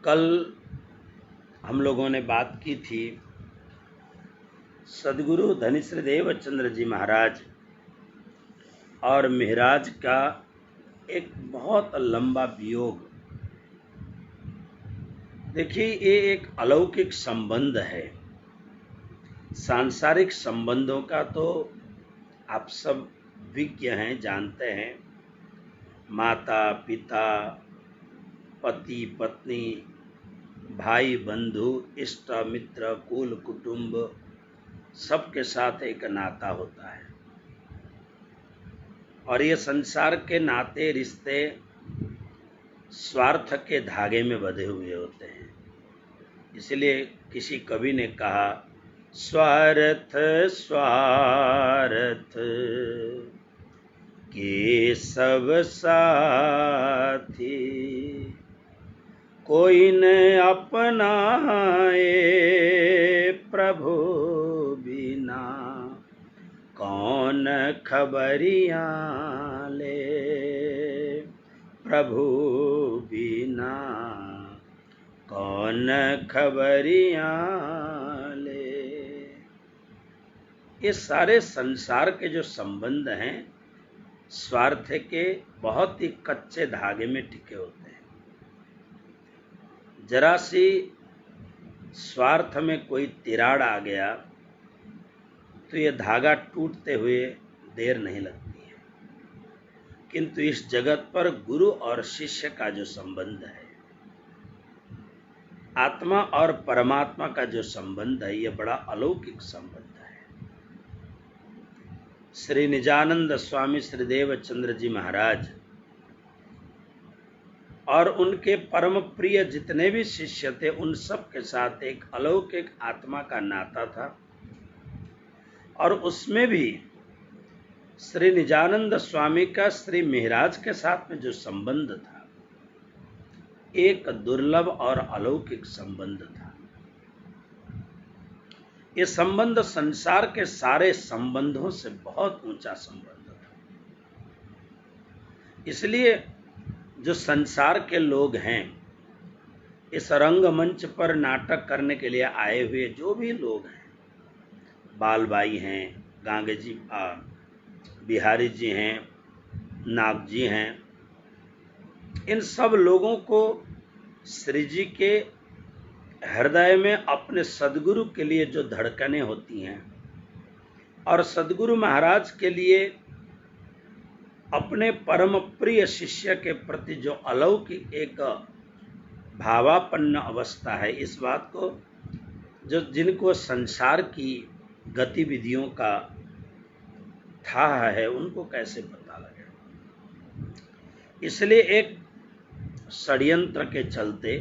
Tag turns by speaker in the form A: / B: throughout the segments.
A: कल हम लोगों ने बात की थी सद्गुरु धनिश्री देवचंद्र जी महाराज और महाराज का एक बहुत लंबा वियोग। देखिए, ये एक अलौकिक संबंध है। सांसारिक संबंधों का तो आप सब विज्ञ हैं, जानते हैं। माता पिता, पति पत्नी, भाई बंधु, इष्ट मित्र, कुल कुटुंब, सबके साथ एक नाता होता है। और ये संसार के नाते रिश्ते स्वार्थ के धागे में बंधे हुए होते हैं। इसलिए किसी कवि ने कहा, स्वार्थ स्वार्थ के सब साथी, कोई न अपनाए प्रभु बिना, कौन खबरियां ले प्रभु बिना, कौन खबरियां ले। ये सारे संसार के जो संबंध हैं स्वार्थ के बहुत ही कच्चे धागे में टिके होते हैं। जरा सी स्वार्थ में कोई तिराड़ आ गया तो ये धागा टूटते हुए देर नहीं लगती है। किंतु इस जगत पर गुरु और शिष्य का जो संबंध है, आत्मा और परमात्मा का जो संबंध है, ये बड़ा अलौकिक संबंध है। श्री निजानंद स्वामी श्री देवचंद्र जी महाराज और उनके परम प्रिय जितने भी शिष्य थे, उन सब के साथ एक अलौकिक आत्मा का नाता था। और उसमें भी श्री निजानंद स्वामी का श्री महाराज के साथ में जो संबंध था, एक दुर्लभ और अलौकिक संबंध था। ये संबंध संसार के सारे संबंधों से बहुत ऊंचा संबंध था। इसलिए जो संसार के लोग हैं, इस रंगमंच पर नाटक करने के लिए आए हुए जो भी लोग हैं, बालबाई हैं, गांगे जी, बिहारी जी हैं, नाग जी हैं, इन सब लोगों को श्री जी के हृदय में अपने सद्गुरु के लिए जो धड़कनें होती हैं और सद्गुरु महाराज के लिए अपने परम प्रिय शिष्य के प्रति जो अलौकिक एक भावापन्न अवस्था है, इस बात को जो जिनको संसार की गतिविधियों का था है, उनको कैसे पता लगे। इसलिए एक षड्यंत्र के चलते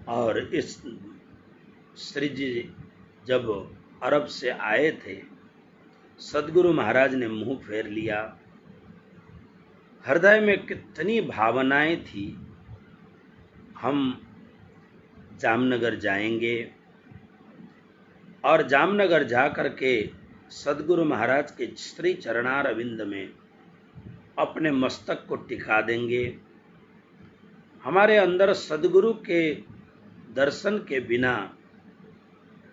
A: और इस श्री जी जब अरब से आए थे, सद्गुरु महाराज ने मुंह फेर लिया। हृदय में कितनी भावनाएं थी, हम जामनगर जाएंगे और जामनगर जा करके सद्गुरु महाराज के श्री चरणारविंद में अपने मस्तक को टिका देंगे। हमारे अंदर सद्गुरु के दर्शन के बिना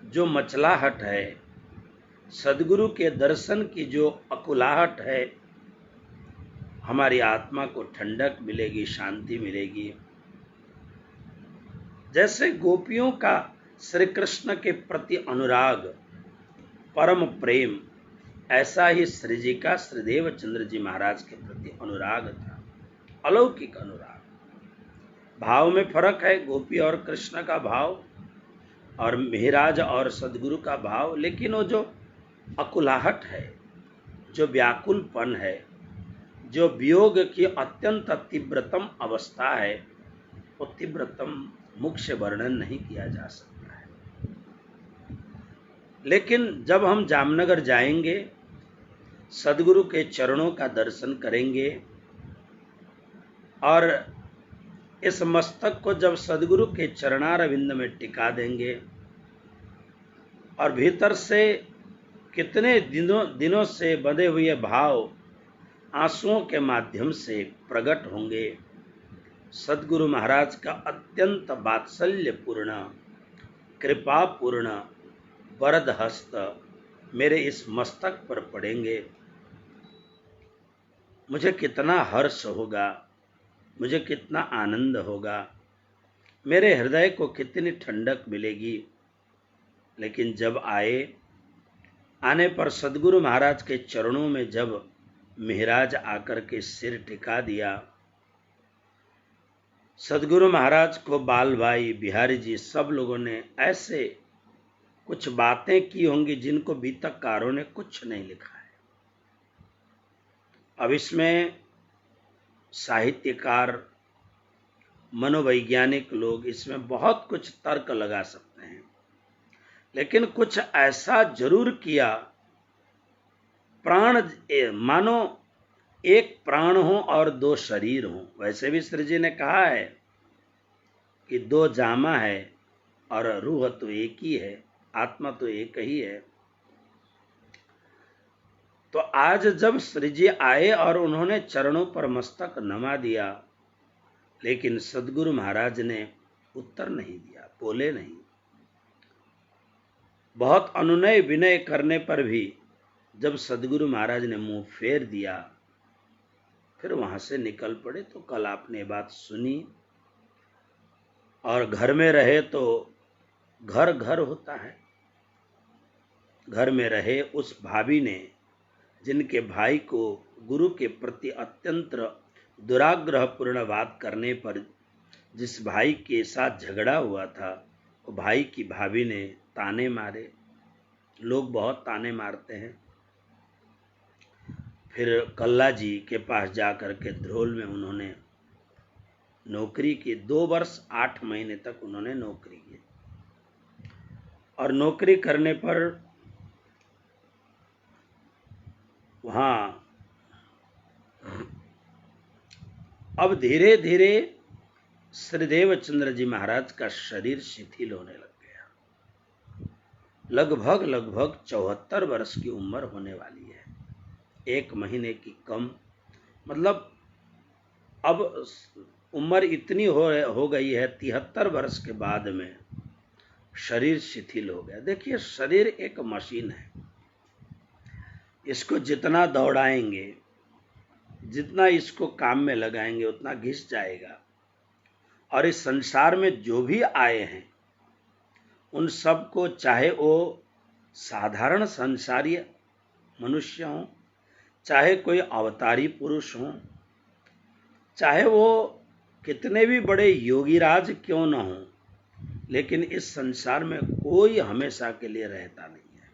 A: जो मचलाहट है, सद्गुरु के दर्शन की जो अकुलाहट है, हमारी आत्मा को ठंडक मिलेगी, शांति मिलेगी। जैसे गोपियों का श्री कृष्ण के प्रति अनुराग, परम प्रेम, ऐसा ही श्री जी का श्री देवचंद्र जी महाराज के प्रति अनुराग था, अलौकिक अनुराग। भाव में फर्क है, गोपी और कृष्ण का भाव और महाराज और सद्गुरु का भाव, लेकिन वो जो अकुलाहट है, जो व्याकुलपन है, जो वियोग की अत्यंत तीव्रतम अवस्था है, वो तीव्रतम मुख से वर्णन नहीं किया जा सकता है। लेकिन जब हम जामनगर जाएंगे, सद्गुरु के चरणों का दर्शन करेंगे और इस मस्तक को जब सद्गुरु के चरणारविंद में टिका देंगे और भीतर से कितने दिनों से बंधे हुए भाव आंसुओं के माध्यम से प्रकट होंगे, सद्गुरु महाराज का अत्यंत वात्सल्यपूर्ण कृपापूर्ण वरद हस्त मेरे इस मस्तक पर पड़ेंगे, मुझे कितना हर्ष होगा, मुझे कितना आनंद होगा, मेरे हृदय को कितनी ठंडक मिलेगी। लेकिन जब आने पर सद्गुरु महाराज के चरणों में जब महाराज आकर के सिर टिका दिया, सद्गुरु महाराज को बाल भाई बिहारी जी सब लोगों ने ऐसे कुछ बातें की होंगी जिनको बीतककारों ने कुछ नहीं लिखा है। अब इसमें साहित्यकार मनोवैज्ञानिक लोग इसमें बहुत कुछ तर्क लगा सकते हैं, लेकिन कुछ ऐसा जरूर किया, प्राण मानो एक प्राण हो और दो शरीर हो। वैसे भी श्री जी ने कहा है कि दो जामा है और रूह तो एक ही है, आत्मा तो एक ही है। तो आज जब श्री जी आए और उन्होंने चरणों पर मस्तक नमा दिया, लेकिन सद्गुरु महाराज ने उत्तर नहीं दिया, बोले नहीं। बहुत अनुनय विनय करने पर भी जब सद्गुरु महाराज ने मुंह फेर दिया, फिर वहां से निकल पड़े। तो कल आपने बात सुनी, और घर में रहे तो घर घर होता है। घर में रहे उस भाभी ने, जिनके भाई को गुरु के प्रति अत्यंत दुराग्रह पूर्ण बात करने पर जिस भाई के साथ झगड़ा हुआ था, वो भाई की भाभी ने ताने मारे। लोग बहुत ताने मारते हैं। फिर कल्ला जी के पास जाकर के ध्रोल में उन्होंने नौकरी की। 2 वर्ष 8 महीने तक उन्होंने नौकरी की, और नौकरी करने पर वहां अब धीरे धीरे श्रीदेव चंद्र जी महाराज का शरीर शिथिल होने लग गया। लगभग 74 वर्ष की उम्र होने वाली है, 1 महीने की कम। मतलब अब उम्र इतनी हो गई है, 73 वर्ष के बाद में शरीर शिथिल हो गया। देखिए, शरीर एक मशीन है, इसको जितना दौड़ाएंगे, जितना इसको काम में लगाएंगे, उतना घिस जाएगा। और इस संसार में जो भी आए हैं, उन सबको, चाहे वो साधारण संसारीय मनुष्य हों, चाहे कोई अवतारी पुरुष हों, चाहे वो कितने भी बड़े योगीराज क्यों न हों, लेकिन इस संसार में कोई हमेशा के लिए रहता नहीं है।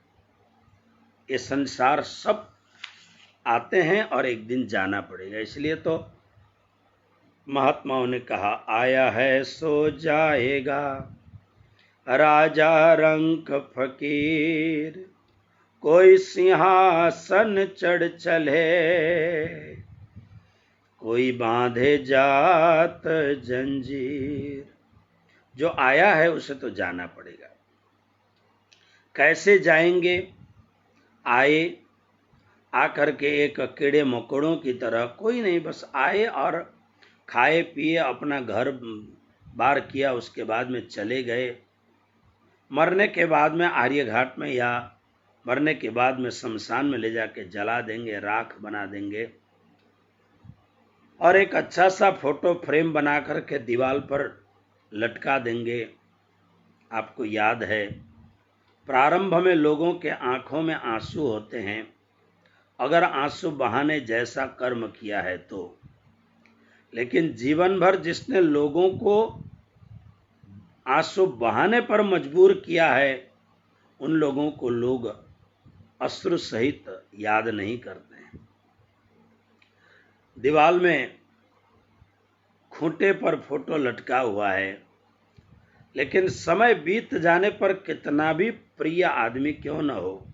A: ये संसार सब आते हैं और एक दिन जाना पड़ेगा। इसलिए तो महात्माओं ने कहा, आया है सो जाएगा, राजा रंक फकीर, कोई सिंहासन चढ़ चले, कोई बांधे जात जंजीर। जो आया है उसे तो जाना पड़ेगा। कैसे जाएंगे? आकर के एक कीड़े मकोड़ों की तरह कोई नहीं, बस आए और खाए पिए, अपना घर बार किया, उसके बाद में चले गए। मरने के बाद में आर्यघाट में या मरने के बाद में शमशान में ले जाके जला देंगे, राख बना देंगे, और एक अच्छा सा फोटो फ्रेम बना करके दीवार पर लटका देंगे। आपको याद है, प्रारंभ में लोगों के आंखों में आंसू होते हैं, अगर आंसू बहाने जैसा कर्म किया है तो। लेकिन जीवन भर जिसने लोगों को आंसू बहाने पर मजबूर किया है, उन लोगों को लोग अश्रु सहित याद नहीं करते हैं। दीवार में खूंटे पर फोटो लटका हुआ है, लेकिन समय बीत जाने पर कितना भी प्रिय आदमी क्यों न हो,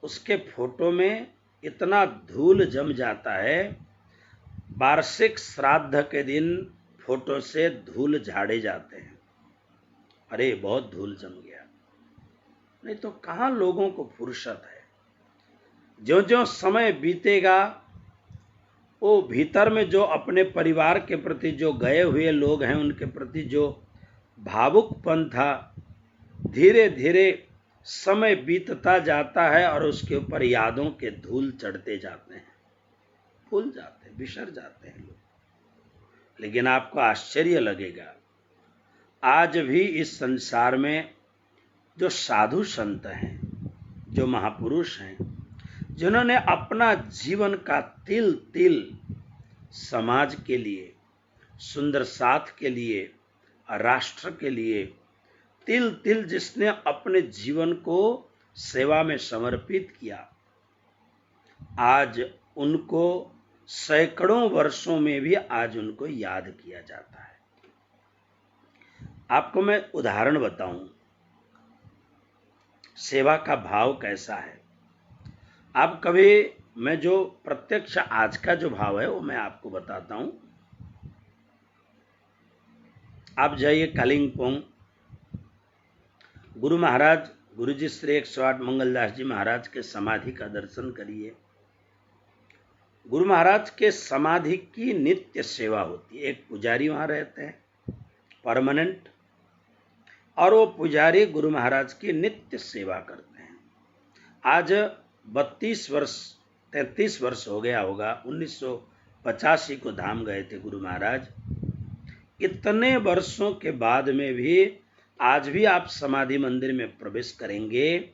A: उसके फोटो में इतना धूल जम जाता है। वार्षिक श्राद्ध के दिन फोटो से धूल झाड़े जाते हैं, अरे बहुत धूल जम गया। नहीं तो कहाँ लोगों को फुर्सत है। ज्यों ज्यों समय बीतेगा, वो भीतर में जो अपने परिवार के प्रति जो गए हुए लोग हैं उनके प्रति जो भावुकपन था, धीरे धीरे समय बीतता जाता है और उसके ऊपर यादों के धूल चढ़ते जाते हैं, भूल जाते हैं, बिसर जाते हैं लोग। लेकिन आपको आश्चर्य लगेगा, आज भी इस संसार में जो साधु संत हैं, जो महापुरुष हैं, जिन्होंने अपना जीवन का तिल तिल समाज के लिए, सुंदर साथ के लिए, राष्ट्र के लिए, तिल तिल जिसने अपने जीवन को सेवा में समर्पित किया, आज उनको सैकड़ों वर्षों में भी आज उनको याद किया जाता है। आपको मैं उदाहरण बताऊं, सेवा का भाव कैसा है। आप कभी, मैं जो प्रत्यक्ष आज का जो भाव है वो मैं आपको बताता हूं। आप जाइए कालिंपोंग, गुरु महाराज, गुरु जी श्री 108 मंगलदास जी महाराज के समाधि का दर्शन करिए। गुरु महाराज के समाधि की नित्य सेवा होती है। एक पुजारी वहां रहते हैं परमानेंट, और वो पुजारी गुरु महाराज की नित्य सेवा करते हैं। आज 32 वर्ष 33 वर्ष हो गया होगा, 1985 को धाम गए थे गुरु महाराज। इतने वर्षों के बाद में भी आज भी आप समाधि मंदिर में प्रवेश करेंगे,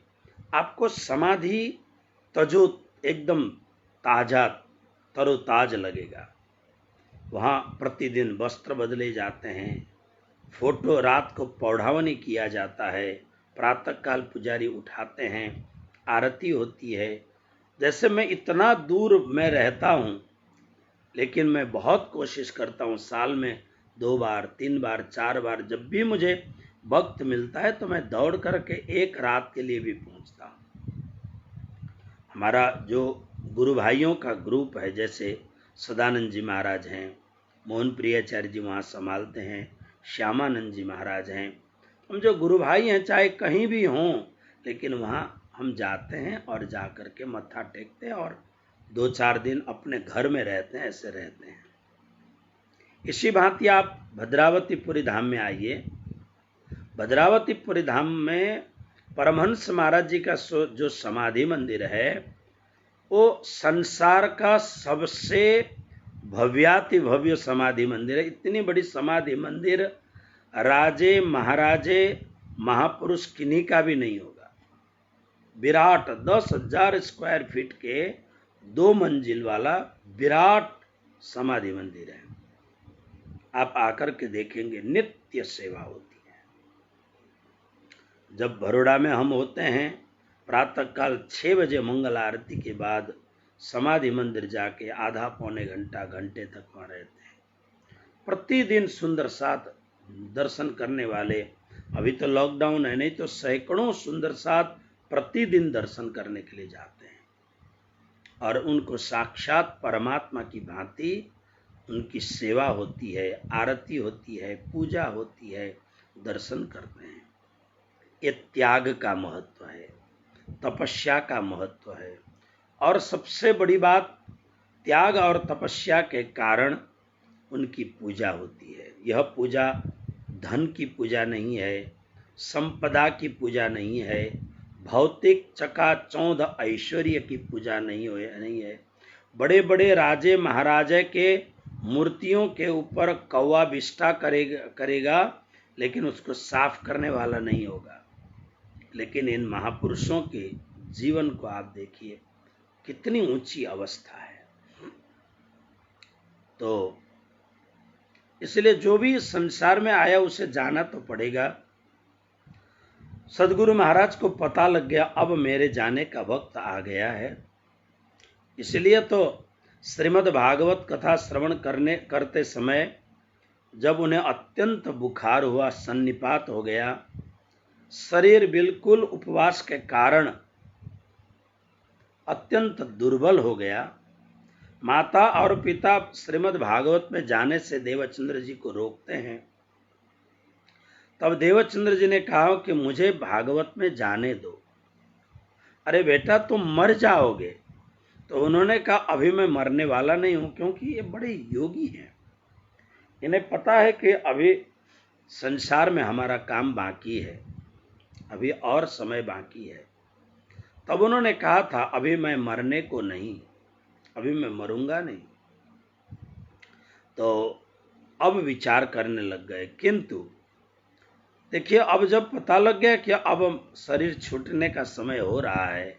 A: आपको समाधि तजो एकदम ताजा तरोताज लगेगा। वहाँ प्रतिदिन वस्त्र बदले जाते हैं, फोटो रात को पौढ़ावनी किया जाता है, प्रातःकाल पुजारी उठाते हैं, आरती होती है। जैसे मैं इतना दूर मैं रहता हूँ, लेकिन मैं बहुत कोशिश करता हूँ, साल में 2 बार 3 बार 4 बार जब भी मुझे वक्त मिलता है तो मैं दौड़ करके एक रात के लिए भी पहुँचता हूँ। हमारा जो गुरु भाइयों का ग्रुप है, जैसे सदानंद जी महाराज हैं, मोहन प्रियाचार्य जी वहाँ संभालते हैं, श्यामानंद जी महाराज हैं, हम जो गुरु भाई हैं चाहे कहीं भी हों, लेकिन वहाँ हम जाते हैं और जा कर के मत्था टेकते हैं और 2-4 दिन अपने घर में रहते हैं, ऐसे रहते हैं। इसी भांति आप भद्रावतीपुरी धाम में आइए। भद्रावतीपुरी धाम में परमहंस महाराज जी का जो समाधि मंदिर है, वो संसार का सबसे भव्याति भव्य समाधि मंदिर है। इतनी बड़ी समाधि मंदिर राजे महाराजे महापुरुष किन्हीं का भी नहीं होगा। विराट 10,000 स्क्वायर फीट के 2 मंजिल वाला विराट समाधि मंदिर है। आप आकर के देखेंगे, नित्य सेवा होती है। जब बड़ौदा में हम होते हैं, प्रातःकाल 6 बजे मंगल आरती के बाद समाधि मंदिर जाके आधा पौने घंटे तक वहाँ रहते हैं। प्रतिदिन सुंदर साथ दर्शन करने वाले, अभी तो लॉकडाउन है, नहीं तो सैकड़ों सुंदर साथ प्रतिदिन दर्शन करने के लिए जाते हैं और उनको साक्षात परमात्मा की भांति उनकी सेवा होती है, आरती होती है, पूजा होती है, दर्शन करते हैं। ये त्याग का महत्व है, तपस्या का महत्व है। और सबसे बड़ी बात, त्याग और तपस्या के कारण उनकी पूजा होती है। यह पूजा धन की पूजा नहीं है, संपदा की पूजा नहीं है, भौतिक चकाचौंध ऐश्वर्य की पूजा नहीं है। बड़े बड़े राजे महाराजे के मूर्तियों के ऊपर कौवा विष्ठा करेगा, लेकिन उसको साफ करने वाला नहीं होगा। लेकिन इन महापुरुषों के जीवन को आप देखिए, कितनी ऊंची अवस्था है। तो इसलिए जो भी संसार में आया उसे जाना तो पड़ेगा। सदगुरु महाराज को पता लग गया, अब मेरे जाने का वक्त आ गया है। इसलिए तो श्रीमद् भागवत कथा श्रवण करते समय जब उन्हें अत्यंत बुखार हुआ, सन्निपात हो गया, शरीर बिल्कुल उपवास के कारण अत्यंत दुर्बल हो गया, माता और पिता श्रीमद् भागवत में जाने से देवचंद्र जी को रोकते हैं। तब देवचंद्र जी ने कहा कि मुझे भागवत में जाने दो। अरे बेटा, तुम मर जाओगे, तो उन्होंने कहा अभी मैं मरने वाला नहीं हूं, क्योंकि ये बड़े योगी हैं, इन्हें पता है कि अभी संसार में हमारा काम बाकी है, अभी और समय बाकी है। तब उन्होंने कहा था अभी मैं मरने को नहीं, अभी मैं मरूंगा नहीं। तो अब विचार करने लग गए, किंतु देखिए अब जब पता लग गया कि अब शरीर छूटने का समय हो रहा है,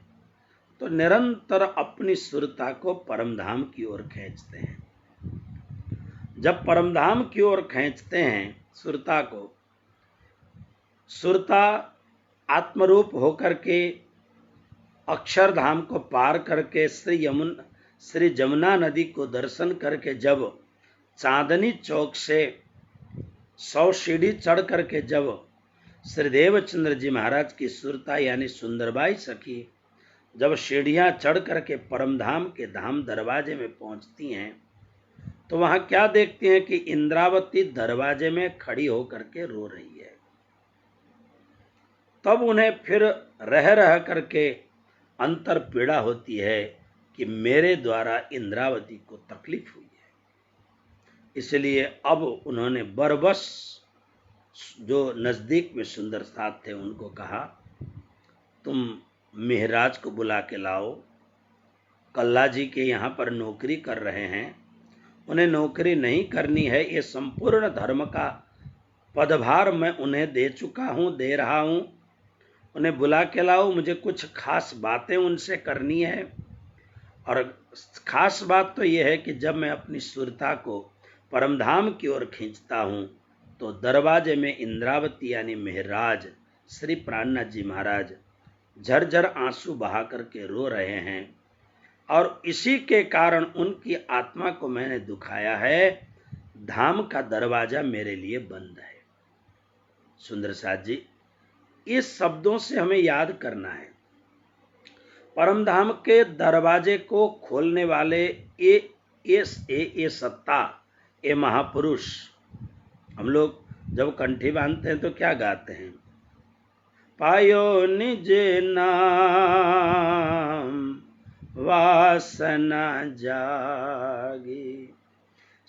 A: तो निरंतर अपनी सुरता को परमधाम की ओर खींचते हैं। जब परमधाम की ओर खींचते हैं सुरता को, सुरता आत्मरूप होकर के अक्षरधाम को पार करके श्री जमुना नदी को दर्शन करके जब चांदनी चौक से 100 सीढ़ी चढ़ करके जब श्री देवचंद्र जी महाराज की सुरता यानी सुंदरबाई सखी जब सीढ़ियां चढ़ करके परमधाम के धाम दरवाजे में पहुंचती हैं, तो वहां क्या देखती हैं कि इंद्रावती दरवाजे में खड़ी होकर के रो रही है। तब उन्हें फिर रह करके अंतर पीड़ा होती है कि मेरे द्वारा इंद्रावती को तकलीफ हुई है। इसलिए अब उन्होंने बरबस जो नजदीक में सुंदर साथ थे उनको कहा, तुम मेहराज को बुला के लाओ, कल्ला जी के यहाँ पर नौकरी कर रहे हैं, उन्हें नौकरी नहीं करनी है, ये संपूर्ण धर्म का पदभार मैं उन्हें दे चुका हूँ, दे रहा हूँ, उन्हें बुला के लाओ, मुझे कुछ खास बातें उनसे करनी है। और खास बात तो यह है कि जब मैं अपनी सुरता को परमधाम की ओर खींचता हूँ, तो दरवाजे में इंद्रावती यानी मेहराज श्री प्राणनाथ जी महाराज झरझर आंसू बहा करके रो रहे हैं, और इसी के कारण उनकी आत्मा को मैंने दुखाया है, धाम का दरवाजा मेरे लिए बंद है। सुंदर साथ जी, इस शब्दों से हमें याद करना है, परमधाम के दरवाजे को खोलने वाले ये सत्ता, ये महापुरुष। हम लोग जब कंठी बांधते हैं तो क्या गाते हैं, पायो निज नाम वासना जागी,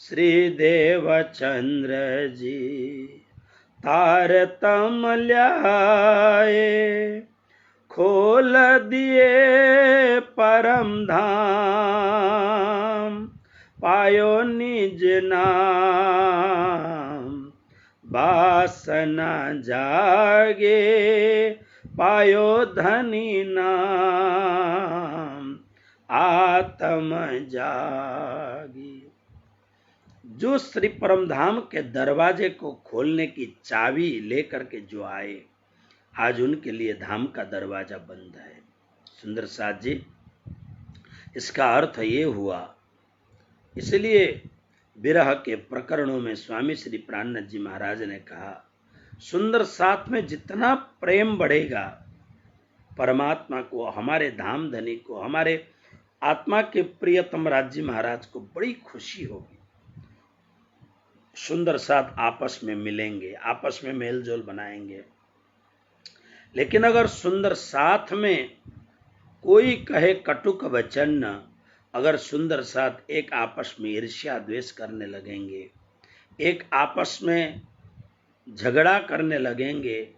A: श्री देवचंद्र जी तारतम ल्याए, खोल दिए परम धाम, पायो निज नाम वासना जागे, पायो धनी नाम आत्म जागी। जो श्री परमधाम के दरवाजे को खोलने की चाबी लेकर के जो आए, आज उनके लिए धाम का दरवाजा बंद है। सुंदर साथ जी, इसका अर्थ ये हुआ, इसलिए विरह के प्रकरणों में स्वामी श्री प्राणनाथ जी महाराज ने कहा, सुंदर साथ में जितना प्रेम बढ़ेगा, परमात्मा को, हमारे धाम धनी को, हमारे आत्मा के प्रियतम राज्य महाराज को बड़ी खुशी होगी। सुंदर साथ आपस में मिलेंगे, आपस में मेलजोल बनाएंगे। लेकिन अगर सुंदर साथ में कोई कहे कटुक वचन, अगर सुंदर साथ एक आपस में ईर्ष्या द्वेष करने लगेंगे, एक आपस में झगड़ा करने लगेंगे,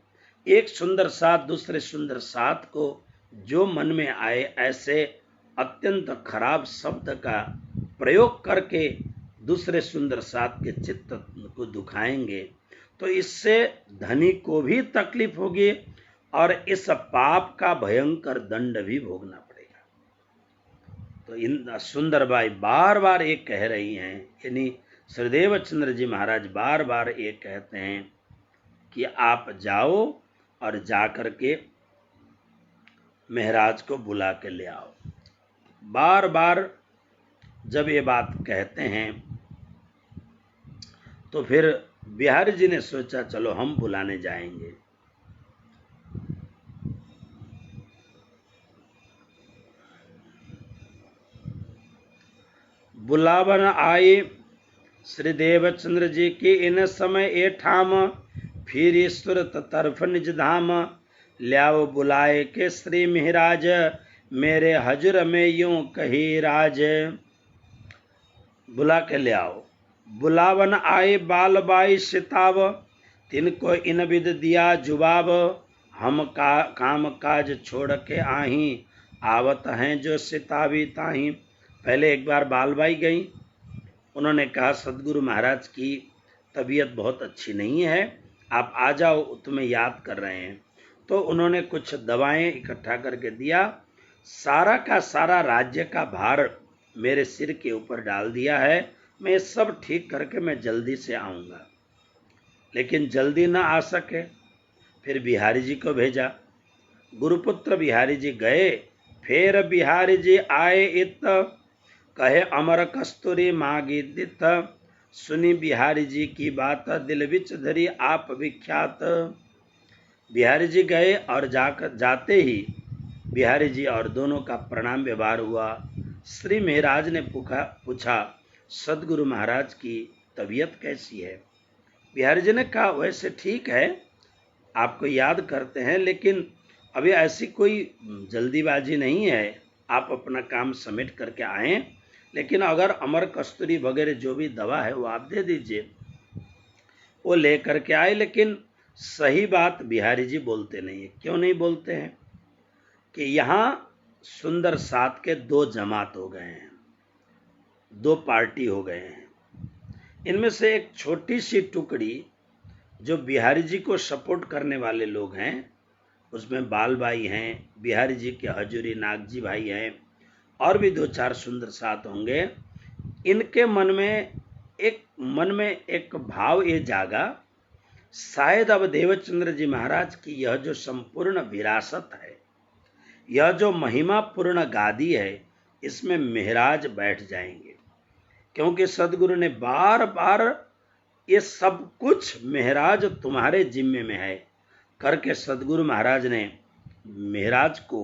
A: एक सुंदर साथ दूसरे सुंदर साथ को जो मन में आए ऐसे अत्यंत खराब शब्द का प्रयोग करके दूसरे सुंदर साथ के चित्त को दुखाएंगे, तो इससे धनी को भी तकलीफ होगी और इस पाप का भयंकर दंड भी भोगना पड़ेगा। तो इन सुंदरबाई बार बार ये कह रही हैं, यानी श्री देवचंद्र जी महाराज बार बार ये कहते हैं कि आप जाओ और जाकर के महाराज को बुला के ले आओ। बार बार जब ये बात कहते हैं तो फिर बिहारी जी ने सोचा चलो हम बुलाने जाएंगे। बुलावन आए श्री देवचंद्र जी की इन समय ए ठाम, फिर ईश्वर तरफ निज धाम, ल्याओ बुलाए के श्री महाराज मेरे हजर में यूं कही राज, बुला के ले आओ। बुलावन आए बाल बाई सिताव, तिनको इन विद दिया जुबाब। हम काम काज छोड़ के आही, आवत हैं जो सितावी ताही। पहले एक बार बालबाई गई, उन्होंने कहा सदगुरु महाराज की तबीयत बहुत अच्छी नहीं है, आप आ जाओ, तुम्हें याद कर रहे हैं। तो उन्होंने कुछ दवाएं इकट्ठा करके दिया। सारा का सारा राज्य का भार मेरे सिर के ऊपर डाल दिया है, मैं सब ठीक करके मैं जल्दी से आऊँगा। लेकिन जल्दी ना आ सके, फिर बिहारी जी को भेजा। गुरुपुत्र बिहारी जी गए, फिर बिहारी जी आए इत, कहे अमर कस्तूरी मागी दित। सुनी बिहारी जी की बात, दिल विच धरी आप विख्यात। बिहारी जी गए और जाते ही बिहारी जी और दोनों का प्रणाम व्यवहार हुआ। श्री महाराज ने पूछा सदगुरु महाराज की तबीयत कैसी है। बिहारी जी ने कहा वैसे ठीक है, आपको याद करते हैं, लेकिन अभी ऐसी कोई जल्दीबाजी नहीं है, आप अपना काम समेट करके आएं, लेकिन अगर अमर कस्तूरी वगैरह जो भी दवा है वो आप दे दीजिए। वो ले करके आए, लेकिन सही बात बिहारी जी बोलते नहीं है। क्यों नहीं बोलते हैं कि यहाँ सुंदर साथ के दो जमात हो गए हैं, दो पार्टी हो गए हैं। इनमें से एक छोटी सी टुकड़ी जो बिहारी जी को सपोर्ट करने वाले लोग हैं, उसमें बालबाई हैं, बिहारी जी के हजूरी नागजी भाई हैं, और भी दो चार सुंदर साथ होंगे। इनके मन में एक भाव ये जागा, शायद अब देवचंद्र जी महाराज की यह जो संपूर्ण विरासत है, यह जो महिमापूर्ण गादी है, इसमें महाराज बैठ जाएंगे। क्योंकि सदगुरु ने बार बार ये सब कुछ महाराज तुम्हारे जिम्मे में है करके सदगुरु महाराज ने महाराज को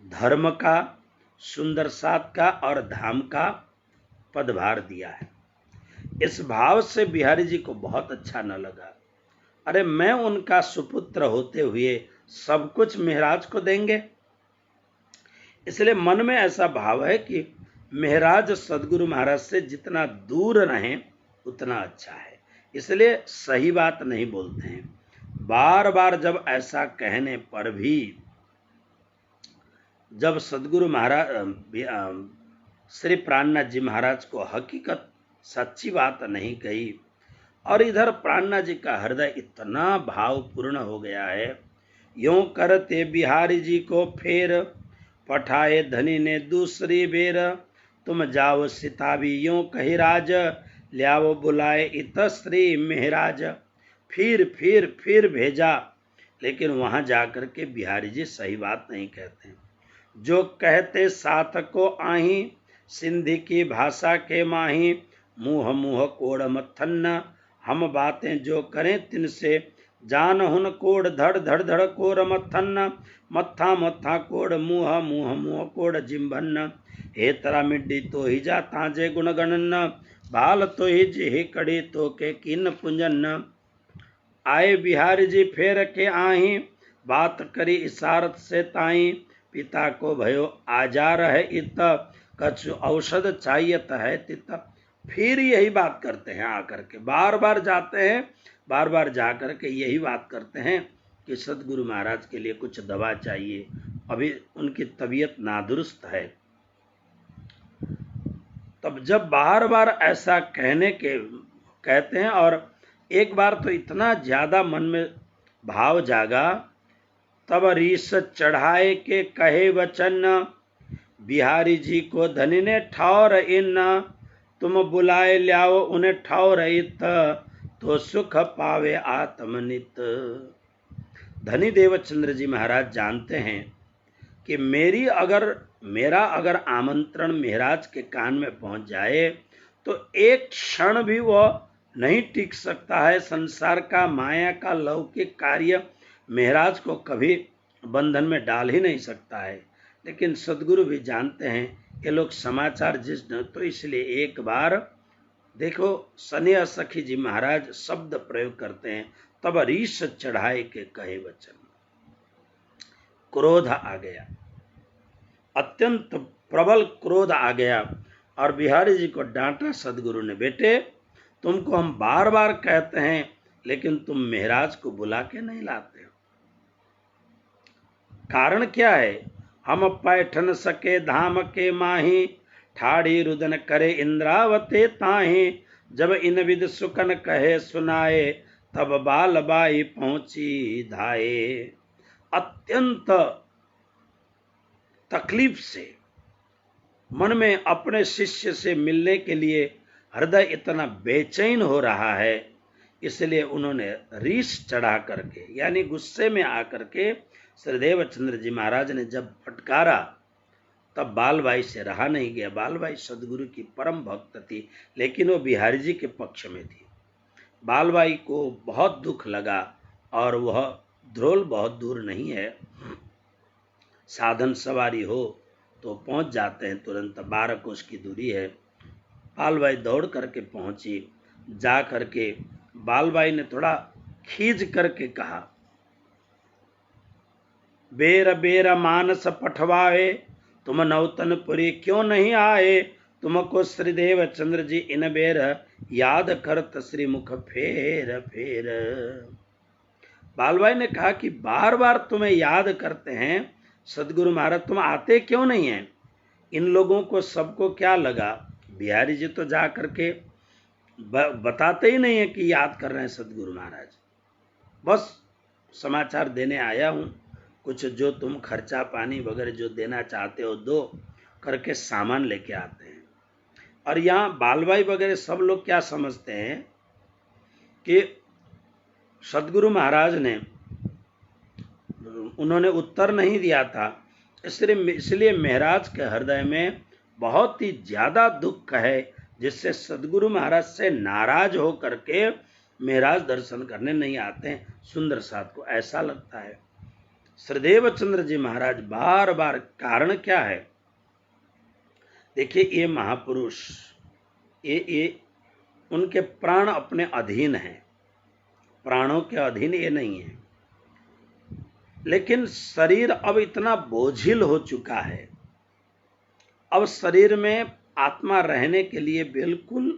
A: धर्म का, सुंदर साथ का और धाम का पदभार दिया है। इस भाव से बिहारी जी को बहुत अच्छा न लगा। अरे मैं उनका सुपुत्र होते हुए सब कुछ महाराज को देंगे। इसलिए मन में ऐसा भाव है कि महाराज सदगुरु महाराज से जितना दूर रहें उतना अच्छा है, इसलिए सही बात नहीं बोलते हैं। बार बार जब ऐसा कहने पर भी, जब सदगुरु महाराज श्री प्राणनाथ जी महाराज को हकीकत सच्ची बात नहीं कही, और इधर प्राणनाथ जी का हृदय इतना भावपूर्ण हो गया है, यूं करते बिहारी जी को फेर, पठाए धनी ने दूसरी बेर। तुम जाओ सिताबी यूं कही राज, ल्याओ बुलाए इत श्री महाराज। फिर भेजा, लेकिन वहां जाकर के बिहारी जी सही बात नहीं कहते। जो कहते साथ को आही, सिंधी की भाषा के माही। मुँह मुँह कोड़ मथन्न, हम बातें जो करें तिनसे, जान हुन कोड़ धड़ धड़ धड़ कोर मथन्न। मत्था मत्था कोड़ मुँह मुँह मुँह कोड़ जिम्भन्न। हे तरा मिड्डी तो ही जा ताजे गुण गणन्न, भाल तो ही जे कड़ी तो के किन पुंजन। आए बिहारी जी फेर के आही, बात करी इशारत से ताई। पिता को भयो आजार है इत, कछु औषध चाहिए है तित। फिर यही बात करते हैं आकर के, बार बार जाते हैं, बार बार जा कर के यही बात करते हैं कि सदगुरु महाराज के लिए कुछ दवा चाहिए, अभी उनकी तबीयत नादुरुस्त है। तब जब बार बार ऐसा कहते हैं, और एक बार तो इतना ज्यादा मन में भाव जागा, तब रीस चढ़ाए के कहे वचन। बिहारी जी को धनी ने ठौर इन, तुम बुलाए ल्याओ उन्हें ठौर इत, तो सुख पावे आत्मनित। धनी देवचंद्र जी महाराज जानते हैं कि मेरा अगर आमंत्रण महाराज के कान में पहुंच जाए तो एक क्षण भी वह नहीं टिक सकता है। संसार का, माया का लौकिक कार्य महाराज को कभी बंधन में डाल ही नहीं सकता है। लेकिन सदगुरु भी जानते हैं ये लोग समाचार जिस न, तो इसलिए एक बार देखो सनेह सखी जी महाराज शब्द प्रयोग करते हैं, तब रीस चढ़ाए के कहे वचन। क्रोध आ गया, अत्यंत प्रबल क्रोध आ गया और बिहारी जी को डांटा सदगुरु ने, बेटे तुमको हम बार बार कहते हैं लेकिन तुम महाराज को बुला के नहीं लाते हो, कारण क्या है? हम पैठन सके धाम के माही, ठाड़ी रुदन करे इंद्रावते ताही, जब इन विद सुकन कहे सुनाए, तब बालबाई पहुंची धाये। अत्यंत तकलीफ से मन में अपने शिष्य से मिलने के लिए हृदय इतना बेचैन हो रहा है, इसलिए उन्होंने रीस चढ़ा करके यानी गुस्से में आकर के श्रीदेव चंद्र जी महाराज ने जब फटकारा, तब बालबाई से रहा नहीं गया। बालबाई सदगुरु की परम भक्त थी, लेकिन वो बिहारी जी के पक्ष में थी। बालबाई को बहुत दुख लगा और वह ध्रोल बहुत दूर नहीं है, साधन सवारी हो तो पहुंच जाते हैं तुरंत, 12 कोस की दूरी है। बालबाई दौड़ करके पहुंची, जा करके बालबाई ने थोड़ा खींच करके कहा, बेर बेर मानस पठवाए, तुम नौतनपुरी क्यों नहीं आए, तुमको श्रीदेव चंद्र जी इन बेर याद करत श्री मुख फेर फेर। बालबाई ने कहा कि बार बार तुम्हें याद करते हैं सदगुरु महाराज, तुम आते क्यों नहीं हैं? इन लोगों को सबको क्या लगा, बिहारी जी तो जा करके बताते ही नहीं है कि याद कर रहे हैं सदगुरु महाराज, बस समाचार देने आया हूं, कुछ जो तुम खर्चा पानी वगैरह जो देना चाहते हो दो करके सामान लेके आते हैं। और यहाँ बालबाई वगैरह सब लोग क्या समझते हैं कि सदगुरु महाराज ने उन्होंने उत्तर नहीं दिया था, इसलिए महाराज के हृदय में बहुत ही ज्यादा दुख है, जिससे सदगुरु महाराज से नाराज हो करके महाराज दर्शन करने नहीं आते हैं। सुंदर साथ को ऐसा लगता है श्रीदेव चंद्र जी महाराज बार बार, कारण क्या है? देखिए ये महापुरुष, ये उनके प्राण अपने अधीन हैं, प्राणों के अधीन ये नहीं है, लेकिन शरीर अब इतना बोझिल हो चुका है, अब शरीर में आत्मा रहने के लिए बिल्कुल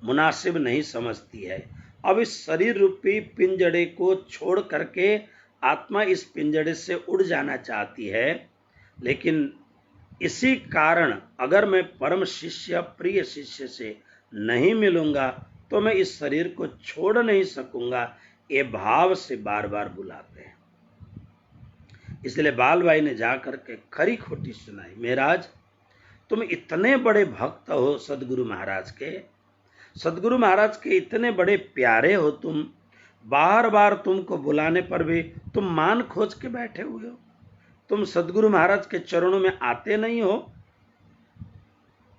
A: मुनासिब नहीं समझती है। अब इस शरीर रूपी पिंजड़े को छोड़ करके आत्मा इस पिंजड़े से उड़ जाना चाहती है, लेकिन इसी कारण अगर मैं परम शिष्य प्रिय शिष्य से नहीं मिलूंगा तो मैं इस शरीर को छोड़ नहीं सकूंगा, ये भाव से बार बार बुलाते हैं। इसलिए बालबाई ने जाकर के खरी खोटी सुनाई, महाराज तुम इतने बड़े भक्त हो सदगुरु महाराज के, सदगुरु महाराज के इतने बड़े प्यारे हो तुम, बार बार तुमको बुलाने पर भी तुम मान खोज के बैठे हुए हो, तुम सदगुरु महाराज के चरणों में आते नहीं हो।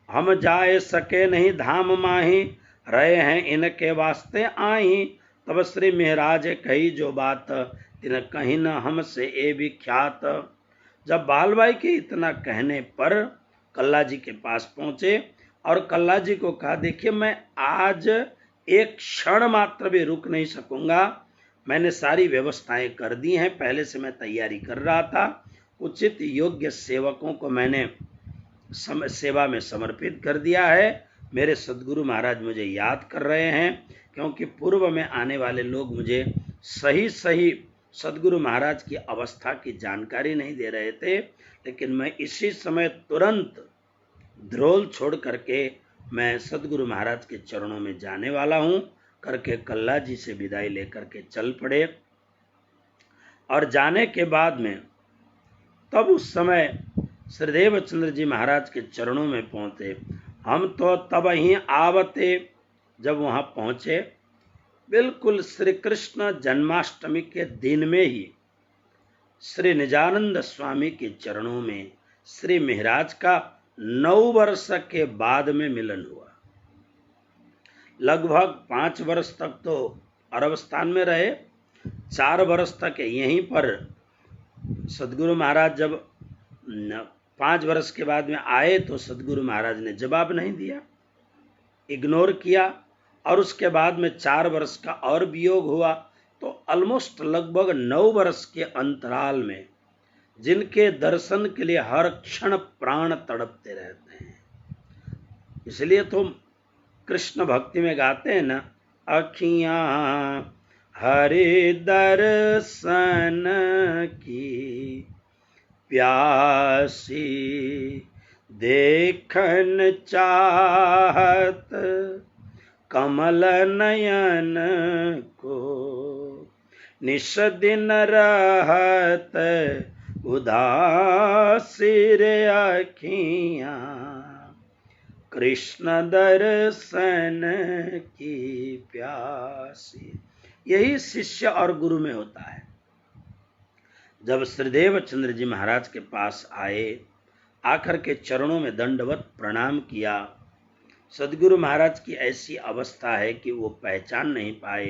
A: हम जाए सके नहीं धाम माही, रहे हैं इनके वास्ते आई, तब श्री महाराज कही जो बात, तिन कहीं न हमसे ए भी ख्यात। जब बालबाई के इतना कहने पर कल्ला जी के पास पहुंचे और कल्ला जी को कहा, देखिए मैं आज एक क्षण मात्र भी रुक नहीं सकूंगा, मैंने सारी व्यवस्थाएं कर दी हैं, पहले से मैं तैयारी कर रहा था, उचित योग्य सेवकों को मैंने सेवा में समर्पित कर दिया है, मेरे सदगुरु महाराज मुझे याद कर रहे हैं, क्योंकि पूर्व में आने वाले लोग मुझे सही सही सदगुरु महाराज की अवस्था की जानकारी नहीं दे रहे थे, लेकिन मैं इसी समय तुरंत ध्रोल छोड़ करके मैं सदगुरु महाराज के चरणों में जाने वाला हूं करके कल्ला जी से विदाई लेकर के चल पड़े। और जाने के बाद में तब उस समय श्रीदेव चंद्र जी महाराज के चरणों में पहुंचे। हम तो तब ही आवते, जब वहां पहुंचे बिल्कुल श्री कृष्ण जन्माष्टमी के दिन में ही श्री निजानंद स्वामी के चरणों में श्री महाराज का 9 वर्ष के बाद में मिलन हुआ। लगभग 5 वर्ष तक तो अरब स्थान में रहे, 4 वर्ष तक यहीं पर सदगुरु महाराज जब 5 वर्ष के बाद में आए तो सदगुरु महाराज ने जवाब नहीं दिया, इग्नोर किया, और उसके बाद में 4 वर्ष का और वियोग हुआ, तो ऑलमोस्ट लगभग 9 वर्ष के अंतराल में जिनके दर्शन के लिए हर क्षण प्राण तड़पते रहते हैं। इसलिए तो कृष्ण भक्ति में गाते हैं ना, अखियां हरि दर्शन की प्यासी, देखन चाहत कमल नयन को, निश दिन रहत उदासी रे अखियां, कृष्ण दर्शन की प्यासी। यही शिष्य और गुरु में होता है। जब श्रीदेव चंद्र जी महाराज के पास आए, आकर के चरणों में दंडवत प्रणाम किया। सदगुरु महाराज की ऐसी अवस्था है कि वो पहचान नहीं पाए।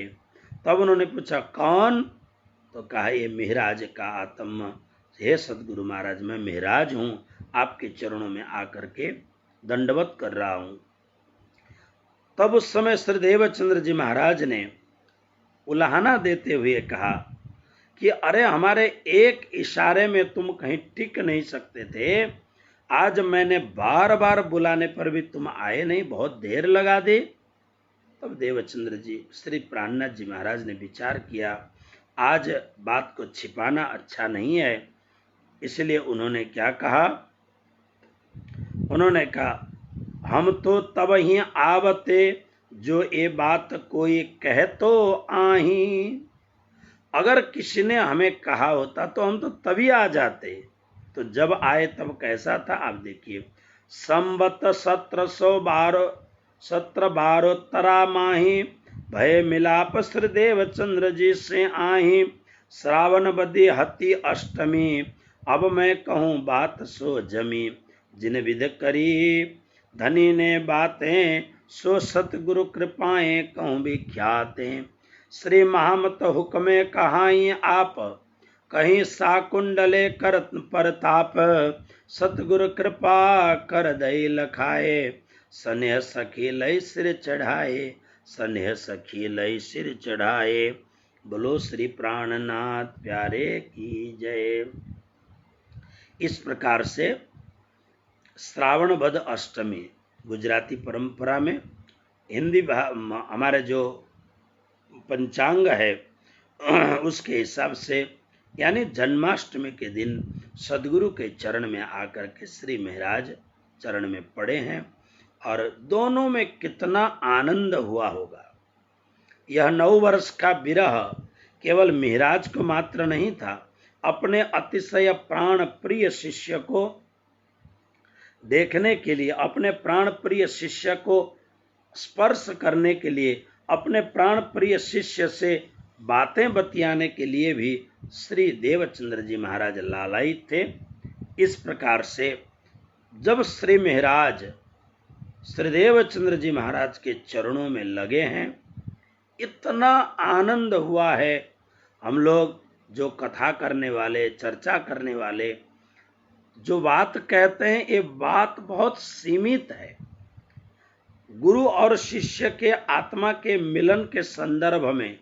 A: तब उन्होंने पूछा कौन? तो कहा ये मेहराज का आत्मा। हे सदगुरु महाराज, मैं मेहराज हूँ, आपके चरणों में आकर के दंडवत कर रहा हूँ। तब उस समय श्रीदेव चंद्र जी महाराज ने उलाहना देते हुए कहा कि अरे हमारे एक इशारे में तुम कहीं टिक नहीं सकते थे, आज मैंने बार बार बुलाने पर भी तुम आए नहीं, बहुत देर लगा दी। तब देवचंद्र जी, श्री प्राणनाथ जी महाराज ने विचार किया, आज बात को छिपाना अच्छा नहीं है। इसलिए उन्होंने क्या कहा? उन्होंने कहा हम तो तब ही आवते, जो ये बात कोई कहे तो आही। अगर किसी ने हमें कहा होता तो हम तो तभी आ जाते। तो जब आए तब कैसा था आप देखिए। संवत 1712 माही, भय मिलाप श्री देव चंद्र जी से आही। श्रावण बदी हति अष्टमी, अब मैं कहूँ बात सो जमी। जिन विध करी धनी ने बातें, सो सतगुरु कृपाएं कहूँ विख्यातें। श्री महामत हुक्मे कहाई आप, कहीं साकुंडले कर परताप। सतगुरु कृपा कर दई लखाए, स्नेह सखी लई सिर चढ़ाए। स्नेह सखी लई सिर चढ़ाए। बोलो श्री प्राणनाथ प्यारे की जय। इस प्रकार से श्रावण वद अष्टमी गुजराती परंपरा में, हिंदी हमारे जो पंचांग है उसके हिसाब से, यानी जन्माष्टमी के दिन सदगुरु के चरण में आकर के श्री महाराज चरण में पड़े हैं। और दोनों में कितना आनंद हुआ होगा। यह 9 वर्ष का विरह केवल महाराज को मात्र नहीं था, अपने अतिशय प्राण प्रिय शिष्य को देखने के लिए, अपने प्राण प्रिय शिष्य को स्पर्श करने के लिए, अपने प्राण प्रिय शिष्य से बातें बतियाने के लिए भी श्री देवचंद्र जी महाराज लालायित थे। इस प्रकार से जब श्री महाराज श्री देवचंद्र जी महाराज के चरणों में लगे हैं, इतना आनंद हुआ है। हम लोग जो कथा करने वाले, चर्चा करने वाले, जो बात कहते हैं, ये बात बहुत सीमित है। गुरु और शिष्य के आत्मा के मिलन के संदर्भ में